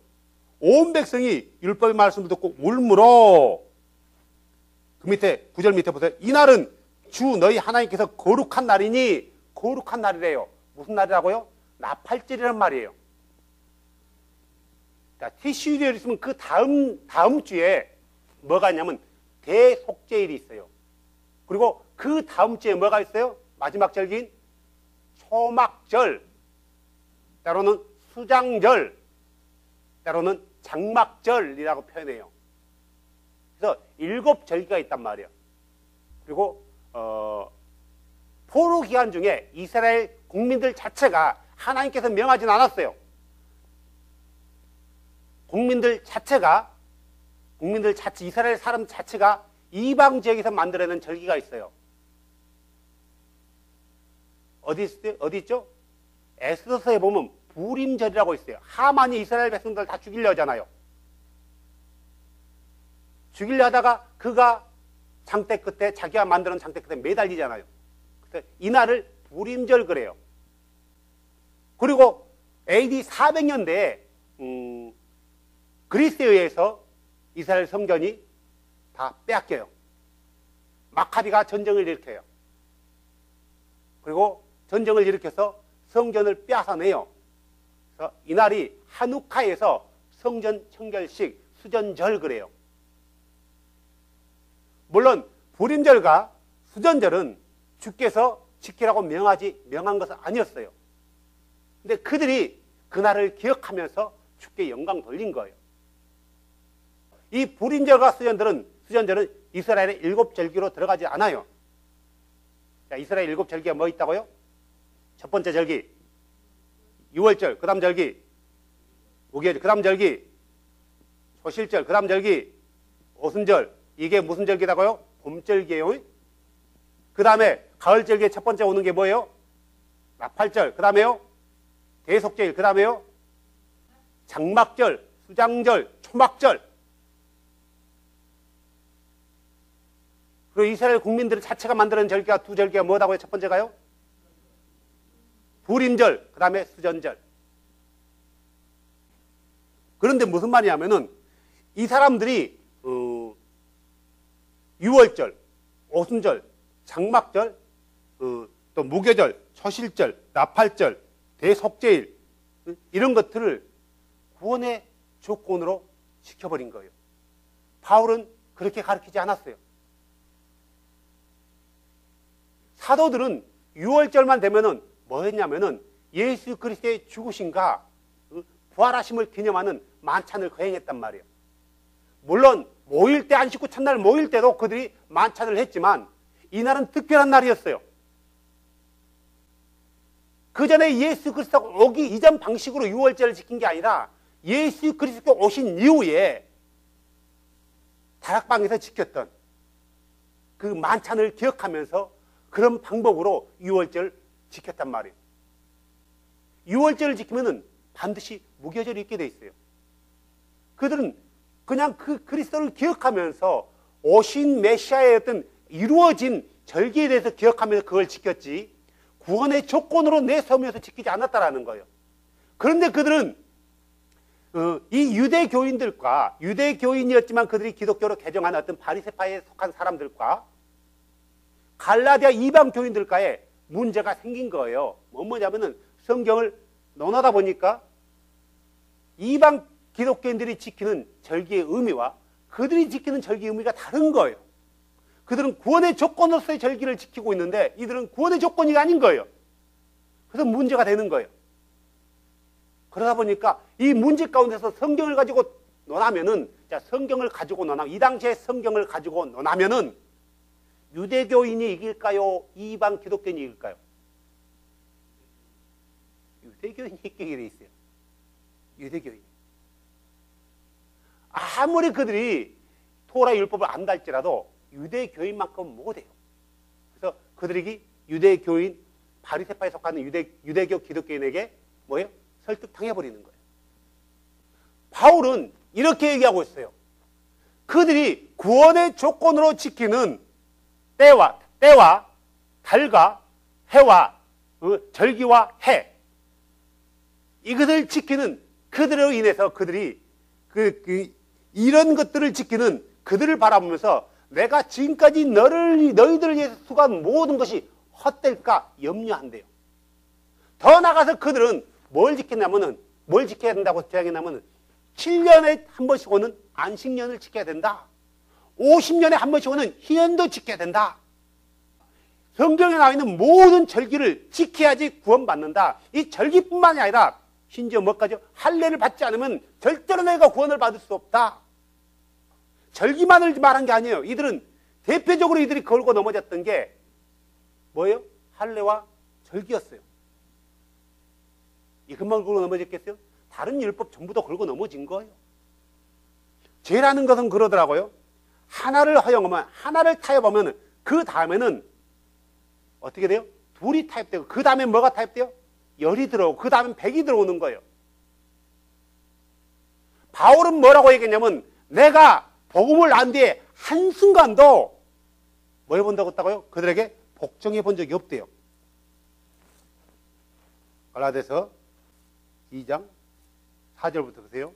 온 백성이 율법의 말씀을 듣고 울므로. 그 밑에 9절 밑에 보세요. 이날은 주 너희 하나님께서 거룩한 날이니. 거룩한 날이래요. 무슨 날이라고요? 나팔절이란 말이에요. 자, 티슈리얼이 있으면 그 다음 주에 뭐가 있냐면 대속죄일이 있어요. 그리고 그 다음 주에 뭐가 있어요? 마지막 절기인 초막절, 때로는 수장절, 때로는 장막절이라고 표현해요. 그래서 7절기가 있단 말이에요. 그리고 포로 기간 중에 이스라엘 국민들 자체가 하나님께서 명하진 않았어요. 국민들 자체, 이스라엘 사람 자체가 이방 지역에서 만들어낸 절기가 있어요. 어디 있죠? 에스더서에 보면 부림절이라고 있어요. 하만이 이스라엘 백성들 다 죽이려 하잖아요. 죽이려 하다가 그가 장대 끝에, 자기가 만드는 장대 끝에 매달리잖아요. 그래서 이날을 부림절 그래요. 그리고 AD 400년대에 그리스에 의해서 이스라엘 성전이 다 빼앗겨요. 마카비가 전쟁을 일으켜요. 그리고 전쟁을 일으켜서 성전을 빼앗아내요. 그래서 이날이 하누카에서 성전 청결식 수전절 그래요. 물론 부림절과 수전절은 주께서 지키라고 명한 것은 아니었어요. 근데 그들이 그날을 기억하면서 주께 영광 돌린 거예요. 이 부림절과 수전절은 이스라엘의 7절기로 들어가지 않아요. 자, 이스라엘 7절기가 뭐 있다고요? 첫 번째 절기, 6월절, 그 다음 절기, 무교절, 그 다음 절기, 초실절, 그 다음 절기, 오순절. 이게 무슨 절기라고요? 봄절기예요. 그 다음에 가을절기에 첫 번째 오는 게 뭐예요? 나팔절, 그 다음에요? 대속절, 그 다음에요? 장막절, 수장절, 초막절. 그리고 이스라엘 국민들 자체가 만드는 절기가 두 절기가 뭐라고요? 첫 번째가요? 부림절, 그 다음에 수전절. 그런데 무슨 말이냐면은 이 사람들이 6월절, 오순절, 장막절, 또 무교절, 초실절, 나팔절, 대속제일 이런 것들을 구원의 조건으로 지켜버린 거예요. 바울은 그렇게 가르치지 않았어요. 사도들은 6월절만 되면은 뭐 했냐면은 예수 그리스도의 죽으심과 부활하심을 기념하는 만찬을 거행했단 말이에요. 물론 모일 때, 안식구 첫날 모일 때도 그들이 만찬을 했지만 이날은 특별한 날이었어요. 그 전에 예수 그리스도가 오기 이전 방식으로 6월절을 지킨 게 아니라 예수 그리스도가 오신 이후에 다락방에서 지켰던 그 만찬을 기억하면서 그런 방법으로 6월절을 지켰단 말이에요. 6월절을 지키면은 반드시 무교절이 있게 돼 있어요. 그들은 그냥 그 그리스도를 기억하면서 오신 메시아의 어떤 이루어진 절기에 대해서 기억하면서 그걸 지켰지 구원의 조건으로 내세우면서 지키지 않았다라는 거예요. 그런데 그들은 이 유대교인들과 유대교인이었지만 그들이 기독교로 개종한 어떤 바리새파에 속한 사람들과 갈라디아 이방 교인들과의 문제가 생긴 거예요. 뭐냐면은 성경을 논하다 보니까 이방 기독교인들이 지키는 절기의 의미와 그들이 지키는 절기의 의미가 다른 거예요. 그들은 구원의 조건으로서의 절기를 지키고 있는데 이들은 구원의 조건이 아닌 거예요. 그래서 문제가 되는 거예요. 그러다 보니까 이 문제 가운데서 성경을 가지고 논하면은, 자, 성경을 가지고 논하면, 이 당시에 성경을 가지고 논하면은 유대교인이 이길까요? 이방 기독교인이 이길까요? 유대교인이 이기게 돼 있어요. 유대교인. 아무리 그들이 토라 율법을 안다 할지라도 유대교인만큼은 못해요. 그래서 그들이 유대교인, 바리새파에 속하는 유대교 기독교인에게 뭐예요? 설득당해버리는 거예요. 바울은 이렇게 얘기하고 있어요. 그들이 구원의 조건으로 지키는 때와 달과 해와 절기와 해, 이것을 지키는 그들로 인해서 그들이 이런 것들을 지키는 그들을 바라보면서 내가 지금까지 너희들을 위해서 수고한 모든 것이 헛될까 염려한대요. 더 나아가서 그들은 뭘 지켰냐면은, 뭘 지켜야 된다고 주장했냐면은 7년에 한 번씩 오는 안식년을 지켜야 된다. 50년에 한 번씩 오는 희년도 지켜야 된다. 성경에 나와 있는 모든 절기를 지켜야지 구원받는다. 이 절기뿐만이 아니라 심지어 뭐까지요? 할례를 받지 않으면 절대로 내가 구원을 받을 수 없다. 절기만을 말한 게 아니에요. 이들은 대표적으로 이들이 걸고 넘어졌던 게 뭐예요? 할례와 절기였어요. 이것만 걸고 넘어졌겠어요? 다른 율법 전부 다 걸고 넘어진 거예요. 죄라는 것은 그러더라고요. 하나를 허용하면, 하나를 타협하면 그 다음에는 어떻게 돼요? 둘이 타협되고 그 다음에 뭐가 타협돼요? 열이 들어오고 그 다음에 백이 들어오는 거예요. 바울은 뭐라고 얘기했냐면 내가 복음을 안 뒤에 한순간도 뭐 해본다고 했다고요? 그들에게 복종해 본 적이 없대요. 갈라디아서 2장 4절부터 보세요.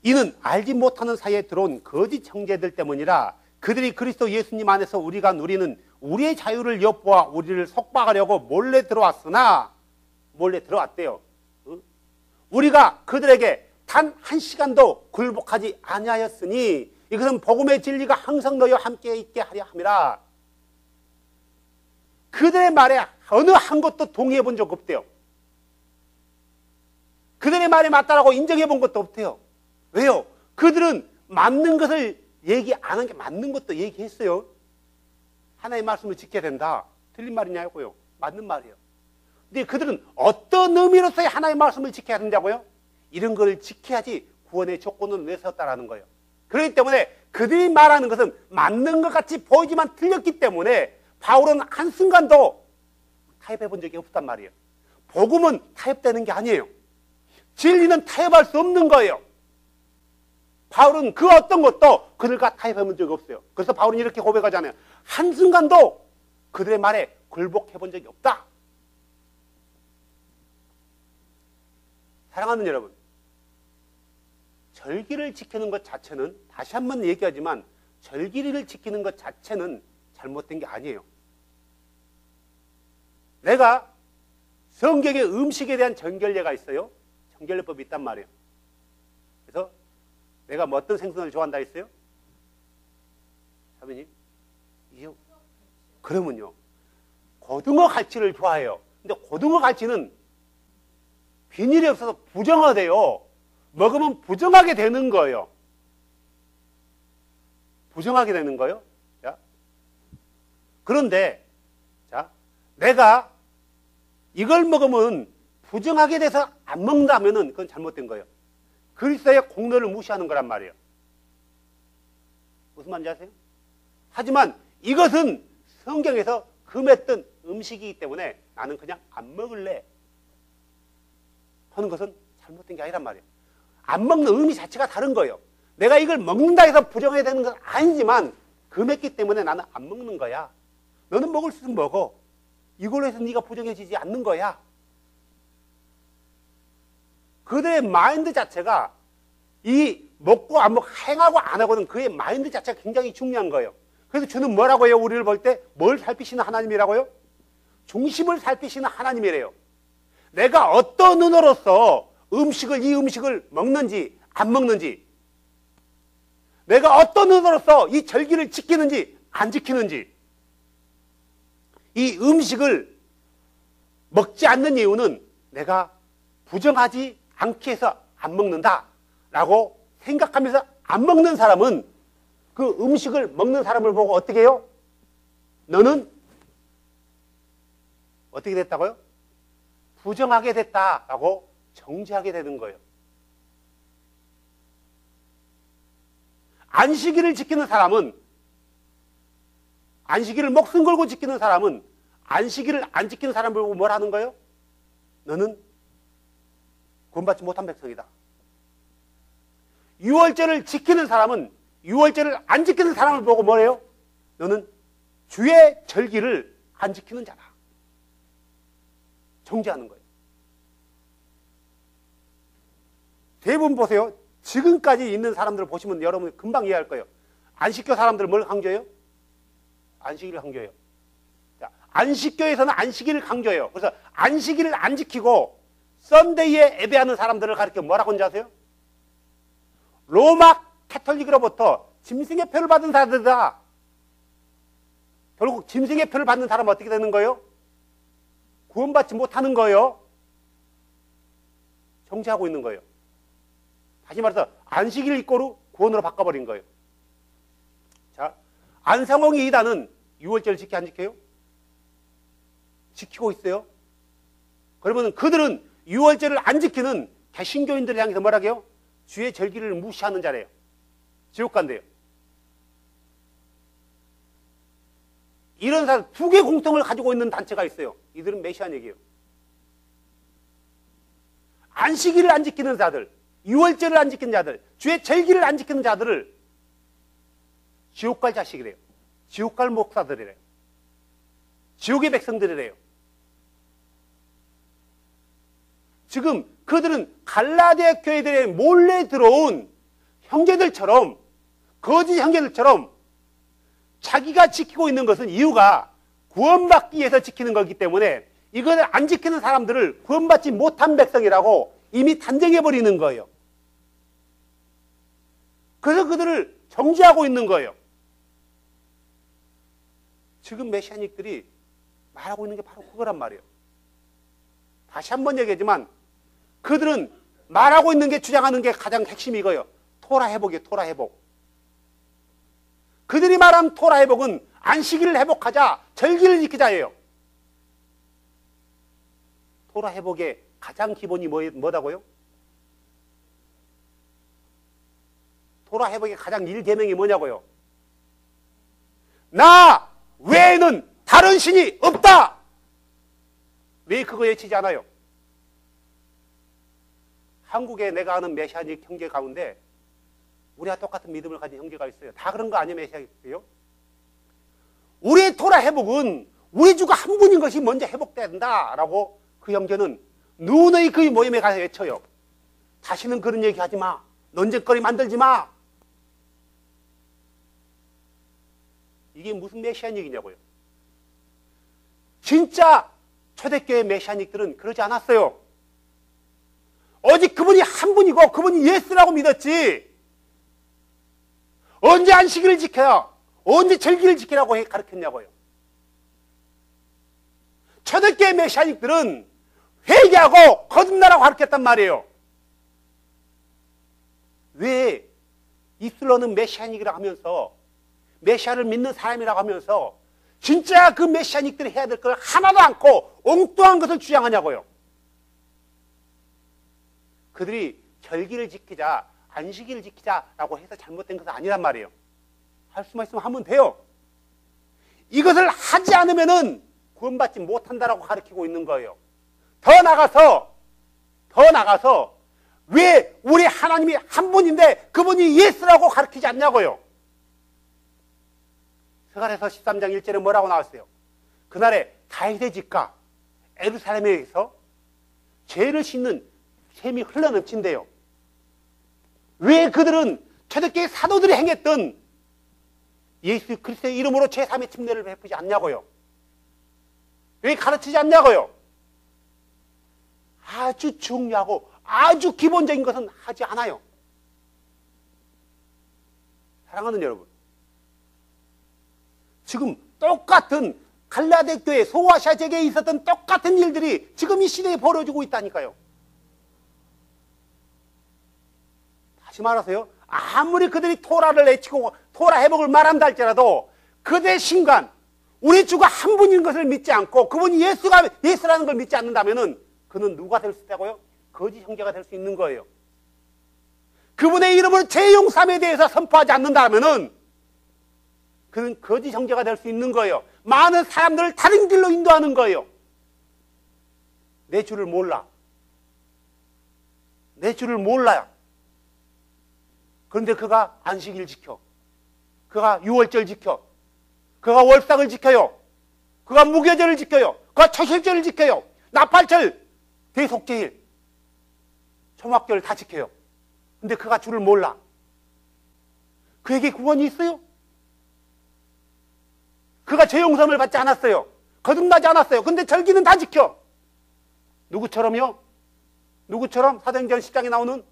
이는 알지 못하는 사이에 들어온 거짓 형제들 때문이라 그들이 그리스도 예수님 안에서 우리가 누리는 우리의 자유를 엿보아 우리를 속박하려고 몰래 들어왔으나 몰래 들어왔대요. 우리가 그들에게 단 한 시간도 굴복하지 아니하였으니 이것은 복음의 진리가 항상 너희와 함께 있게 하려 함이라. 그들의 말에 어느 한 것도 동의해 본 적 없대요. 그들의 말이 맞다라고 인정해 본 것도 없대요. 왜요? 그들은 맞는 것을 얘기 안 한 게 맞는 것도 얘기했어요. 하나님의 말씀을 지켜야 된다. 틀린 말이냐고요? 맞는 말이에요. 근데 그들은 어떤 의미로서의 하나님의 말씀을 지켜야 된다고요? 이런 걸 지켜야지 구원의 조건은 왜 섰다라는 거예요. 그렇기 때문에 그들이 말하는 것은 맞는 것 같이 보이지만 틀렸기 때문에 바울은 한순간도 타협해 본 적이 없단 말이에요. 복음은 타협되는 게 아니에요. 진리는 타협할 수 없는 거예요. 바울은 그 어떤 것도 그들과 타협해 본 적이 없어요. 그래서 바울은 이렇게 고백하잖아요. 한순간도 그들의 말에 굴복해 본 적이 없다. 사랑하는 여러분, 절기를 지키는 것 자체는 다시 한번 얘기하지만 절기를 지키는 것 자체는 잘못된 게 아니에요. 내가 성경에 음식에 대한 정결례가 있어요. 정결례법이 있단 말이에요. 그래서 내가 뭐 어떤 생선을 좋아한다 했어요? 사모님? 그러면요. 고등어 갈치를 좋아해요. 근데 고등어 갈치는 비닐이 없어서 부정화돼요. 먹으면 부정하게 되는 거예요. 부정하게 되는 거예요. 자, 그런데 자, 내가 이걸 먹으면 부정하게 돼서 안 먹는다면은 그건 잘못된 거예요. 그리스도의 공로를 무시하는 거란 말이에요. 무슨 말인지 아세요? 하지만 이것은 성경에서 금했던 음식이기 때문에 나는 그냥 안 먹을래 하는 것은 잘못된 게 아니란 말이에요. 안 먹는 의미 자체가 다른 거예요. 내가 이걸 먹는다 해서 부정해야 되는 건 아니지만 금했기 때문에 나는 안 먹는 거야. 너는 먹을 수 있으면 먹어. 이걸로 해서 네가 부정해지지 않는 거야. 그들의 마인드 자체가 이 먹고 안 먹고 행하고 안 하고는 그의 마인드 자체가 굉장히 중요한 거예요. 그래서 주는 뭐라고 해요? 우리를 볼 때 뭘 살피시는 하나님이라고요? 중심을 살피시는 하나님이래요. 내가 어떤 눈으로서 이 음식을 먹는지 안 먹는지, 내가 어떤 눈으로서 이 절기를 지키는지 안 지키는지, 이 음식을 먹지 않는 이유는 내가 부정하지 않기 위해서 안 먹는다라고 생각하면서 안 먹는 사람은 그 음식을 먹는 사람을 보고 어떻게 해요? 너는 어떻게 됐다고요? 부정하게 됐다라고 정죄하게 되는 거예요. 안식일을 지키는 사람은, 안식일을 목숨 걸고 지키는 사람은 안식일을 안 지키는 사람을 보고 뭘 하는 거예요? 너는 구원받지 못한 백성이다. 유월절을 지키는 사람은 유월절을 안 지키는 사람을 보고 뭐래요? 너는 주의 절기를 안 지키는 자다. 정죄하는 거예요. 대부분 보세요. 지금까지 있는 사람들을 보시면 여러분 금방 이해할 거예요. 안식교 사람들 뭘 강조해요? 안식일을 강조해요. 자, 안식교에서는 안식일을 강조해요. 그래서 안식일을 안 지키고 썬데이에 예배하는 사람들을 가르쳐 뭐라고 하는지 아세요? 로마 캐톨릭으로부터 짐승의 표를 받은 사람들이다. 결국 짐승의 표를 받는 사람은 어떻게 되는 거예요? 구원받지 못하는 거예요. 정죄하고 있는 거예요. 다시 말해서 안식일 이꼬르 구원으로 바꿔버린 거예요. 자, 안상홍이 이단은 유월절을 지켜 안 지켜요? 지키고 있어요. 그러면 그들은 유월절을 안 지키는 개신교인들을 향해서 뭐라고 해요? 주의 절기를 무시하는 자래요. 지옥 간대요. 이런 사람 두 개 공통을 가지고 있는 단체가 있어요. 이들은 메시아닉이에요. 안식일을 안 지키는 자들, 유월절을 안 지키는 자들, 주의 절기를 안 지키는 자들을 지옥 갈 자식이래요. 지옥 갈 목사들이래요. 지옥의 백성들이래요. 지금 그들은 갈라디아 교회들에 몰래 들어온 형제들처럼, 거짓 형제들처럼 자기가 지키고 있는 것은 이유가 구원받기 위해서 지키는 거기 때문에 이걸 안 지키는 사람들을 구원받지 못한 백성이라고 이미 단정해버리는 거예요. 그래서 그들을 정죄하고 있는 거예요. 지금 메시아닉들이 말하고 있는 게 바로 그거란 말이에요. 다시 한번 얘기하지만 그들은 말하고 있는 게, 주장하는 게 가장 핵심이 이거예요. 토라 회복이에요. 토라 회복. 그들이 말한 토라 회복은 안식일을 회복하자, 절기를 지키자예요. 토라 회복의 가장 기본이 뭐다고요? 토라 회복의 가장 1계명이 뭐냐고요? 나 외에는 다른 신이 없다! 왜 그거 외치지 않아요? 한국에 내가 아는 메시아닉 형제 가운데 우리와 똑같은 믿음을 가진 형제가 있어요. 다 그런 거 아니에요, 메시아닉이요? 우리의 토라 회복은 우리 주가 한 분인 것이 먼저 회복돼야 된다라고 그 형제는 누누이 그 모임에 가서 외쳐요. 다시는 그런 얘기 하지 마. 논쟁거리 만들지 마. 이게 무슨 메시아닉이냐고요. 진짜 초대교회 메시아닉들은 그러지 않았어요. 오직 그분이 한 분이고 그분이 예수라고 믿었지. 언제 안식일을 지켜야, 언제 절기를 지키라고 가르쳤냐고요. 초대교회 메시아닉들은 회개하고 거듭나라고 가르쳤단 말이에요. 왜 입술로는 메시아닉이라고 하면서, 메시아를 믿는 사람이라고 하면서 진짜 그 메시아닉들이 해야 될 걸 하나도 않고 엉뚱한 것을 주장하냐고요. 그들이 절기를 지키자, 안식일을 지키자라고 해서 잘못된 것은 아니란 말이에요. 할 수만 있으면 하면 돼요. 이것을 하지 않으면은 구원받지 못한다라고 가르치고 있는 거예요. 더 나가서 왜 우리 하나님이 한 분인데 그분이 예수라고 가르치지 않냐고요. 스가랴서 13장 1절에 뭐라고 나왔어요? 그날에 다윗의 집과 예루살렘에서 죄를 씻는 샘이 흘러넘친대요. 왜 그들은 초대교회 사도들이 행했던 예수 그리스도의 이름으로 제3의 침례를 베푸지 않냐고요. 왜 가르치지 않냐고요. 아주 중요하고 아주 기본적인 것은 하지 않아요. 사랑하는 여러분, 지금 똑같은 갈라디아 교회, 소아시아 지역에 있었던 똑같은 일들이 지금 이 시대에 벌어지고 있다니까요. 다시 말하세요. 아무리 그들이 토라를 외치고 토라 회복을 말한다 할지라도 그들의 신관, 우리 주가 한 분인 것을 믿지 않고 그분이 예수라는 걸 믿지 않는다면은 그는 누가 될 수 있다고요? 거짓 형제가 될 수 있는 거예요. 그분의 이름을 제03에 대해서 선포하지 않는다면은 그는 거짓 형제가 될 수 있는 거예요. 많은 사람들을 다른 길로 인도하는 거예요. 내 주를 몰라. 내 주를 몰라요. 그런데 그가 안식일 지켜. 그가 유월절 지켜. 그가 월삭을 지켜요. 그가 무교절을 지켜요. 그가 초실절을 지켜요. 나팔절, 대속제일, 초막절 다 지켜요. 근데 그가 주를 몰라. 그에게 구원이 있어요? 그가 죄 용서를 받지 않았어요. 거듭나지 않았어요. 근데 절기는 다 지켜. 누구처럼요? 누구처럼? 사도행전 10장에 나오는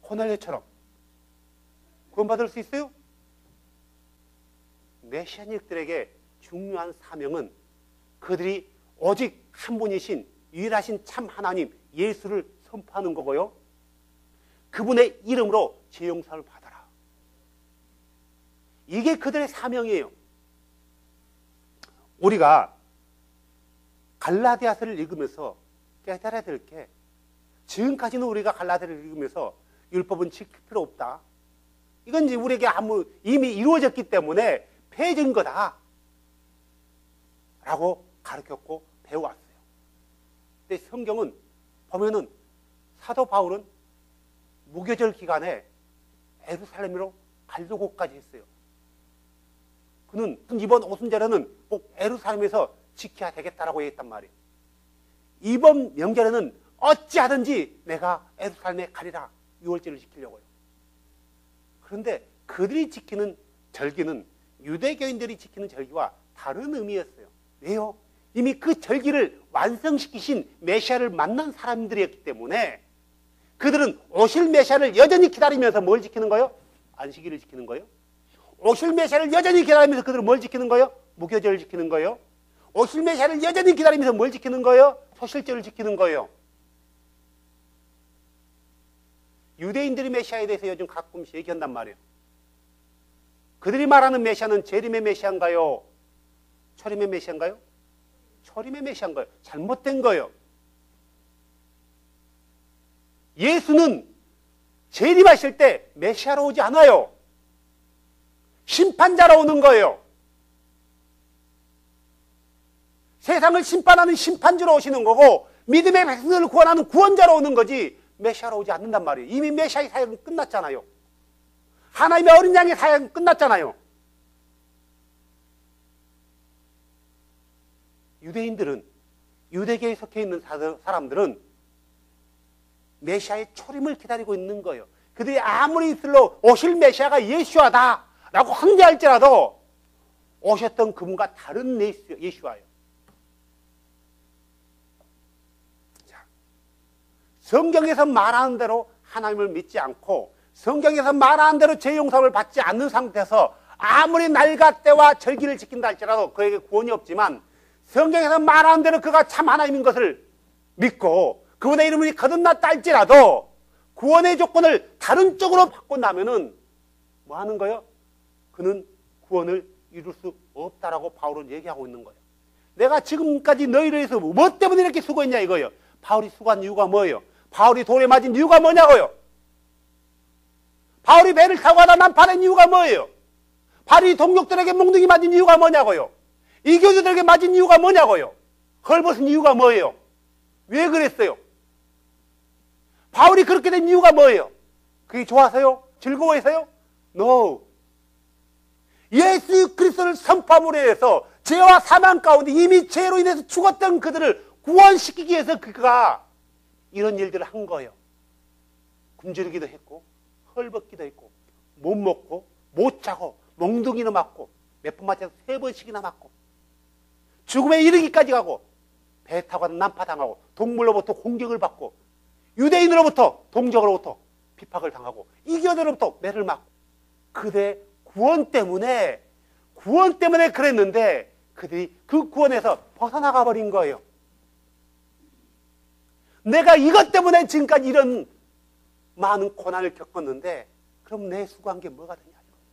고넬료처럼 구원받을 수 있어요? 메시아닉들에게 중요한 사명은 그들이 오직 한 분이신 유일하신 참 하나님 예수를 선포하는 거고요. 그분의 이름으로 죄 용서를 받아라. 이게 그들의 사명이에요. 우리가 갈라디아서를 읽으면서 깨달아야 될 게, 지금까지는 우리가 갈라디아서를 읽으면서 율법은 지킬 필요 없다, 이건 이제 우리에게 이미 이루어졌기 때문에 폐해진 거다 라고 가르쳤고 배워왔어요. 근데 성경은 보면은 사도 바울은 무교절 기간에 예루살렘으로 가려고까지 했어요. 그는 이번 오순절에는 꼭 예루살렘에서 지켜야 되겠다라고 얘기했단 말이에요. 이번 명절에는 어찌하든지 내가 예루살렘에 가리라, 유월절을 지키려고요. 그런데 그들이 지키는 절기는 유대교인들이 지키는 절기와 다른 의미였어요. 왜요? 이미 그 절기를 완성시키신 메시아를 만난 사람들이었기 때문에 그들은 오실 메시아를 여전히 기다리면서 뭘 지키는 거예요? 안식일을 지키는 거예요. 오실 메시아를 여전히 기다리면서 그들은 뭘 지키는 거예요? 무교절을 지키는 거예요. 오실 메시아를 여전히 기다리면서 뭘 지키는 거예요? 소실절을 지키는 거예요. 유대인들이 메시아에 대해서 요즘 가끔씩 얘기한단 말이에요. 그들이 말하는 메시아는 재림의 메시아인가요? 초림의 메시아인가요? 초림의 메시아인가요? 잘못된 거예요. 예수는 재림하실 때 메시아로 오지 않아요. 심판자로 오는 거예요. 세상을 심판하는 심판주로 오시는 거고, 믿음의 백성들을 구원하는 구원자로 오는 거지 메시아로 오지 않는단 말이에요. 이미 메시아의 사역은 끝났잖아요. 하나님의 어린 양의 사역은 끝났잖아요. 유대인들은, 유대계에 속해 있는 사람들은 메시아의 초림을 기다리고 있는 거예요. 그들이 아무리 이슬로 오실 메시아가 예수아다 라고 항대할지라도 오셨던 그분과 다른 예수아예요. 자, 성경에서 말하는 대로 하나님을 믿지 않고 성경에서 말하는 대로 죄 용서를 받지 않는 상태에서 아무리 날과 때와 절기를 지킨다 할지라도 그에게 구원이 없지만, 성경에서 말하는 대로 그가 참 하나님인 것을 믿고 그분의 이름이 거듭났다 할지라도 구원의 조건을 다른 쪽으로 바꾼다면은 뭐 하는 거예요? 그는 구원을 이룰 수 없다라고 바울은 얘기하고 있는 거예요. 내가 지금까지 너희를 위해서 뭐 때문에 이렇게 수고했냐 이거예요. 바울이 수고한 이유가 뭐예요? 바울이 돌에 맞은 이유가 뭐냐고요? 바울이 배를 타고 가다 난파된 이유가 뭐예요? 바울이 동족들에게 몽둥이 맞은 이유가 뭐냐고요? 이교주들에게 맞은 이유가 뭐냐고요? 헐벗은 이유가 뭐예요? 왜 그랬어요? 바울이 그렇게 된 이유가 뭐예요? 그게 좋아서요? 즐거워해서요? No. 예수 그리스도를 선포함으로 해서 죄와 사망 가운데 이미 죄로 인해서 죽었던 그들을 구원시키기 위해서 그가 이런 일들을 한 거예요. 굶주리기도 했고, 헐벗기도 했고, 못 먹고, 못 자고, 몽둥이를 맞고, 몇 번 맞아서 3번씩이나 맞고, 죽음에 이르기까지 가고, 배 타고 가다 난파당하고, 동물로부터 공격을 받고, 유대인으로부터, 동족으로부터 핍박을 당하고, 이교도로부터 매를 맞고, 그들의 구원 때문에 그랬는데 그들이 그 구원에서 벗어나가 버린 거예요. 내가 이것 때문에 지금까지 이런 많은 고난을 겪었는데 그럼 내 수고한 게 뭐가 되냐 이거예요.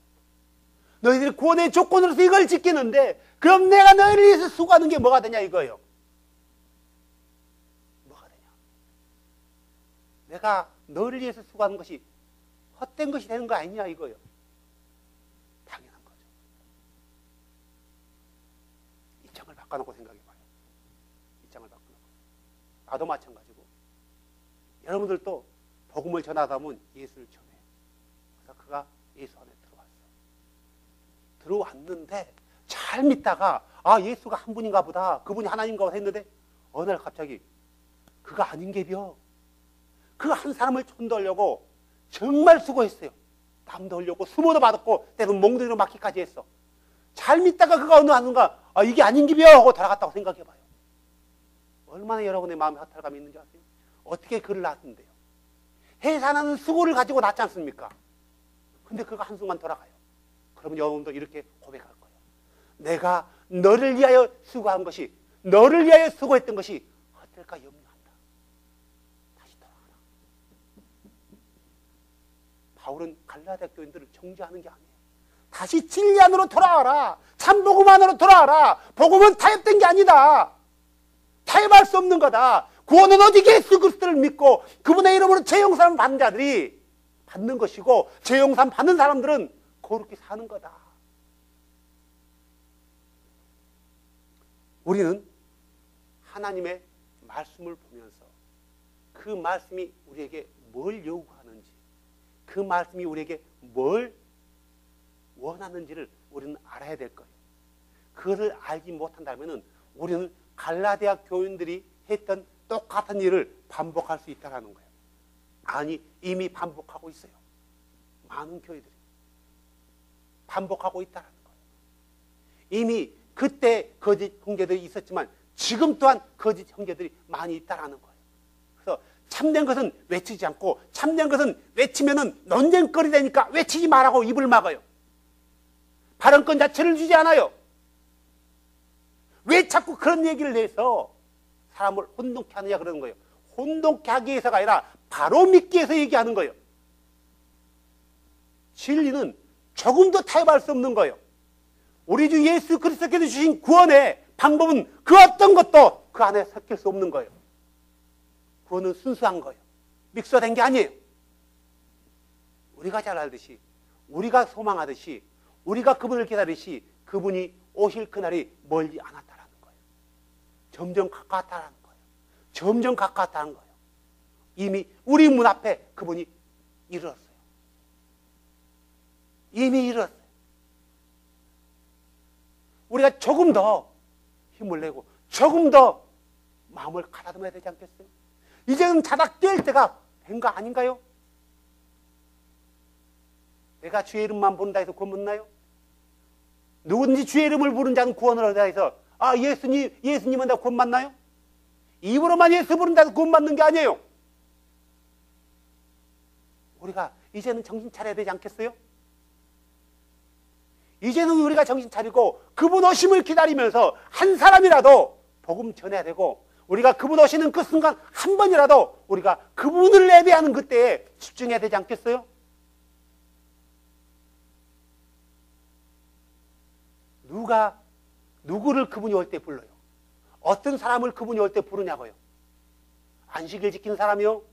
너희들이 구원의 조건으로서 이걸 지키는데 그럼 내가 너희를 위해서 수고하는 게 뭐가 되냐 이거예요. 뭐가 되냐. 내가 너희를 위해서 수고하는 것이 헛된 것이 되는 거 아니냐 이거예요. 당연한 거죠. 입장을 바꿔놓고 생각해봐요. 입장을 바꿔놓고. 나도 마찬가지고 여러분들도 복음을 전하다 보면 예수를 전해요. 그래서 그가 예수 안에 들어왔는데 잘 믿다가 아 예수가 한 분인가 보다, 그분이 하나님인가 보다 했는데 어느 날 갑자기 그가 아닌 게벼. 그 한 사람을 촌도하려고 정말 수고했어요. 땀도 흘렸고 수모도 받았고 때로는 몽둥이로 맞기까지 했어. 잘 믿다가 그가 어느 한순간 아 이게 아닌 게벼 하고 돌아갔다고 생각해봐요. 얼마나 여러분의 마음에 허탈감이 있는지 아세요? 어떻게 그를 낳았는데요? 해산하는 수고를 가지고 낳지 않습니까? 근데 그가 한순간 돌아가요. 그러면 여러분도 이렇게 고백할 거예요. 내가 너를 위하여 수고한 것이, 너를 위하여 수고했던 것이 헛될까 염려한다. 다시 돌아가라. 바울은 갈라디아 교인들을 정죄하는 게 아니에요. 다시 진리 안으로 돌아와라. 참복음 안으로 돌아와라. 복음은 타협된 게 아니다. 타협할 수 없는 거다. 구원은 오직 예수 그리스도를 믿고 그분의 이름으로 죄용산 받는 자들이 받는 것이고, 죄용산 받는 사람들은 거룩히 사는 거다. 우리는 하나님의 말씀을 보면서 그 말씀이 우리에게 뭘 요구하는지, 그 말씀이 우리에게 뭘 원하는지를 우리는 알아야 될 거예요. 그것을 알지 못한다면 우리는 갈라디아 교인들이 했던 똑같은 일을 반복할 수 있다는 거예요. 아니, 이미 반복하고 있어요. 많은 교회들이 반복하고 있다는 거예요. 이미 그때 거짓 형제들이 있었지만 지금 또한 거짓 형제들이 많이 있다는 거예요. 그래서 참된 것은 외치지 않고, 참된 것은 외치면은 논쟁거리 되니까 외치지 말라고 입을 막아요. 발언권 자체를 주지 않아요. 왜 자꾸 그런 얘기를 내서 사람을 혼동케 하느냐 그러는 거예요. 혼동케 하기 위해서가 아니라 바로 믿기 위해서 얘기하는 거예요. 진리는 조금도 타협할 수 없는 거예요. 우리 주 예수 그리스도께서 주신 구원의 방법은 그 어떤 것도 그 안에 섞일 수 없는 거예요. 구원은 순수한 거예요. 믹서된 게 아니에요. 우리가 잘 알듯이, 우리가 소망하듯이, 우리가 그분을 기다리시, 그분이 오실 그날이 멀지 않았다라는 거예요. 점점 가까웠다라는 거예요. 점점 가까웠다는 거예요. 이미 우리 문 앞에 그분이 이르렀어요. 이미 이르렀어요. 우리가 조금 더 힘을 내고 조금 더 마음을 가다듬어야 되지 않겠어요? 이제는 자다 깰 때가 된 거 아닌가요? 내가 주의 이름만 부른다 해서 구원 못 나요? 누구든지 주의 이름을 부른 자는 구원을 얻다 해서 예수님은 다 구원 받나요? 입으로만 예수 부른다 해서 구원 받는 게 아니에요. 우리가 이제는 정신 차려야 되지 않겠어요? 이제는 우리가 정신 차리고 그분 오심을 기다리면서 한 사람이라도 복음 전해야 되고, 우리가 그분 오시는 그 순간 한 번이라도 우리가 그분을 예배하는 그때에 집중해야 되지 않겠어요? 누구를 그분이 올 때 불러요? 어떤 사람을 그분이 올 때 부르냐고요? 안식일 지키는 사람이요?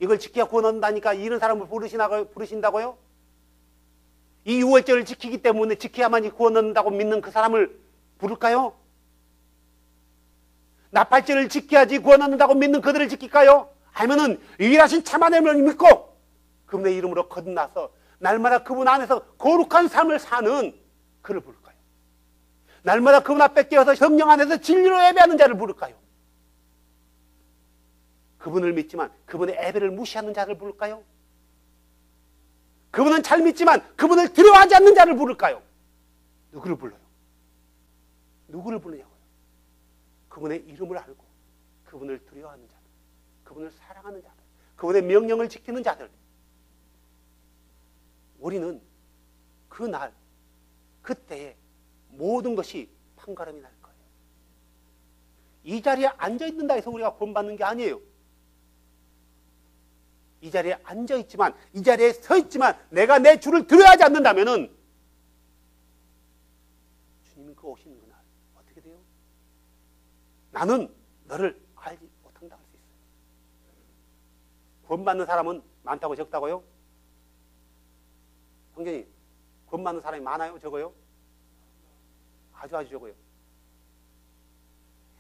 이걸 지켜야 구원 얻는다니까 이런 사람을 부르신다고요? 이 6월절을 지키기 때문에 지켜야만 구원 얻는다고 믿는 그 사람을 부를까요? 나팔절을 지켜야지 구원 얻는다고 믿는 그들을 지킬까요? 아니면은 유일하신 참 하나님을 믿고 그분의 이름으로 거듭나서 날마다 그분 안에서 거룩한 삶을 사는 그를 부를까요? 날마다 그분 앞에 깨어서 성령 안에서 진리로 예배하는 자를 부를까요? 그분을 믿지만 그분의 예배를 무시하는 자를 부를까요? 그분은 잘 믿지만 그분을 두려워하지 않는 자를 부를까요? 누구를 불러요? 누구를 부르냐고요? 그분의 이름을 알고 그분을 두려워하는 자들, 그분을 사랑하는 자들, 그분의 명령을 지키는 자들. 우리는 그날, 그때에 모든 것이 판가름이 날 거예요. 이 자리에 앉아있는다 해서 우리가 구원받는 게 아니에요. 이 자리에 앉아있지만, 이 자리에 서있지만 내가 내 주를 두려워하지 않는다면은 주님이 그 오시는 그날 어떻게 돼요? 나는 너를 알지 못한다 할 수 있어요. 구원받는 사람은 많다고 적다고요? 형제님, 구원받는 사람이 많아요? 적어요? 아주 적어요.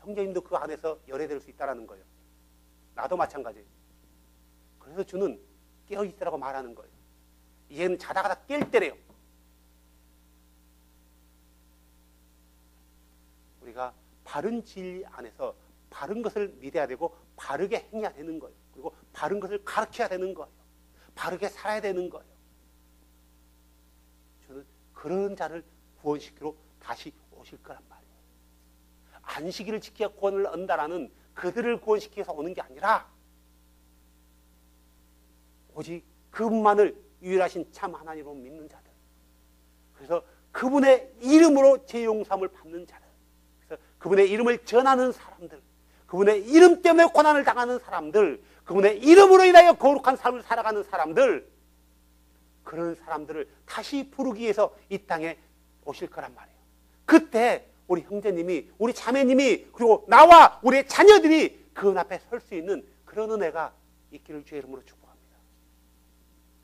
형제님도 그 안에서 열애될 수 있다는 거예요. 나도 마찬가지예요. 그래서 주는 깨어있으라고 말하는 거예요. 얘는 자다가 깰 때래요. 우리가 바른 진리 안에서 바른 것을 믿어야 되고 바르게 행해야 되는 거예요. 그리고 바른 것을 가르쳐야 되는 거예요. 바르게 살아야 되는 거예요. 주는 그런 자를 구원시키러 다시 오실 거란 말이에요. 안식일을 지켜 구원을 얻는다라는 그들을 구원시켜서 오는 게 아니라 오직 그분만을 유일하신 참 하나님으로 믿는 자들, 그래서 그분의 이름으로 죄 용서함을 받는 자들, 그래서 그분의 이름을 전하는 사람들, 그분의 이름 때문에 고난을 당하는 사람들, 그분의 이름으로 인하여 거룩한 삶을 살아가는 사람들, 그런 사람들을 다시 부르기 위해서 이 땅에 오실 거란 말이에요. 그때 우리 형제님이, 우리 자매님이, 그리고 나와 우리의 자녀들이 그 앞에 설 수 있는 그런 은혜가 있기를 주의 이름으로 축복합니다.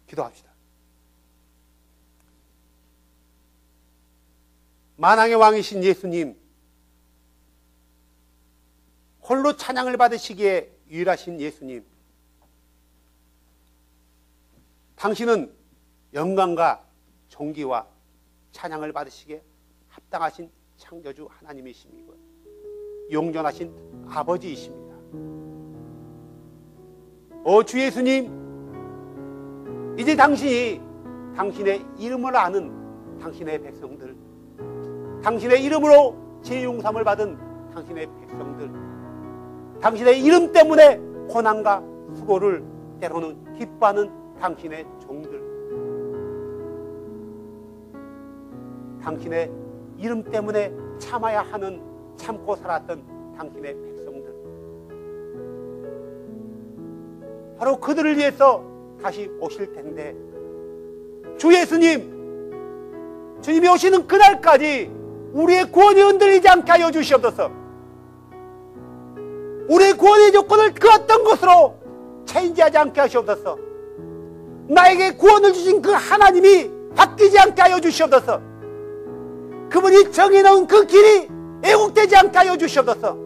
기도합시다. 만왕의 왕이신 예수님, 홀로 찬양을 받으시기에 유일하신 예수님, 당신은 영광과 존귀와 찬양을 받으시기에 합당하신 창조주 하나님이십니다. 용존하신 아버지이십니다. 주 예수님, 이제 당신이 당신의 이름을 아는 당신의 백성들, 당신의 이름으로 죄용삼을 받은 당신의 백성들, 당신의 이름 때문에 고난과 수고를 때로는 기뻐하는 당신의 종들, 당신의 이름 때문에 참아야 하는, 참고 살았던 당신의 백성들, 바로 그들을 위해서 다시 오실 텐데, 주 예수님, 주님이 오시는 그날까지 우리의 구원이 흔들리지 않게 하여 주시옵소서. 우리의 구원의 조건을 그 어떤 것으로 체인지하지 않게 하시옵소서. 나에게 구원을 주신 그 하나님이 바뀌지 않게 하여 주시옵소서. 그분이 정해놓은 그 길이 왜곡되지 않게 하여 주시옵소서.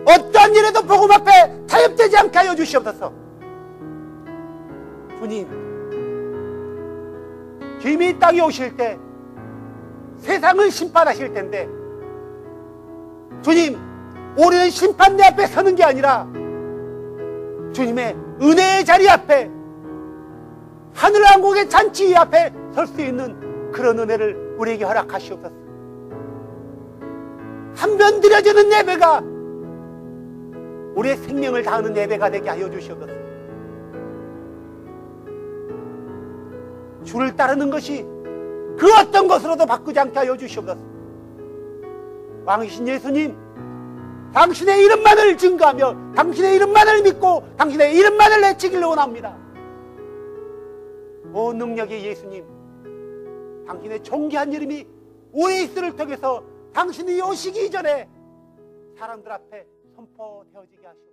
어떠한 일에도 복음 앞에 타협되지 않게 하여 주시옵소서. 주님, 주님이 이 땅에 오실 때 세상을 심판하실 텐데, 주님, 우리는 심판대 앞에 서는 게 아니라 주님의 은혜의 자리 앞에, 하늘왕국의 잔치 앞에 설 수 있는 그런 은혜를 우리에게 허락하시옵소서. 한 번 드려지는 예배가 우리의 생명을 다하는 예배가 되게 하여 주시옵소서. 주를 따르는 것이 그 어떤 것으로도 바꾸지 않게 하여 주시옵소서. 왕이신 예수님, 당신의 이름만을 증거하며 당신의 이름만을 믿고 당신의 이름만을 외치기를 원합니다. 오 능력의 예수님, 당신의 존귀한 이름이 우리 이스를 통해서 당신이 오시기 전에 사람들 앞에 선포되어지게 하시옵소서.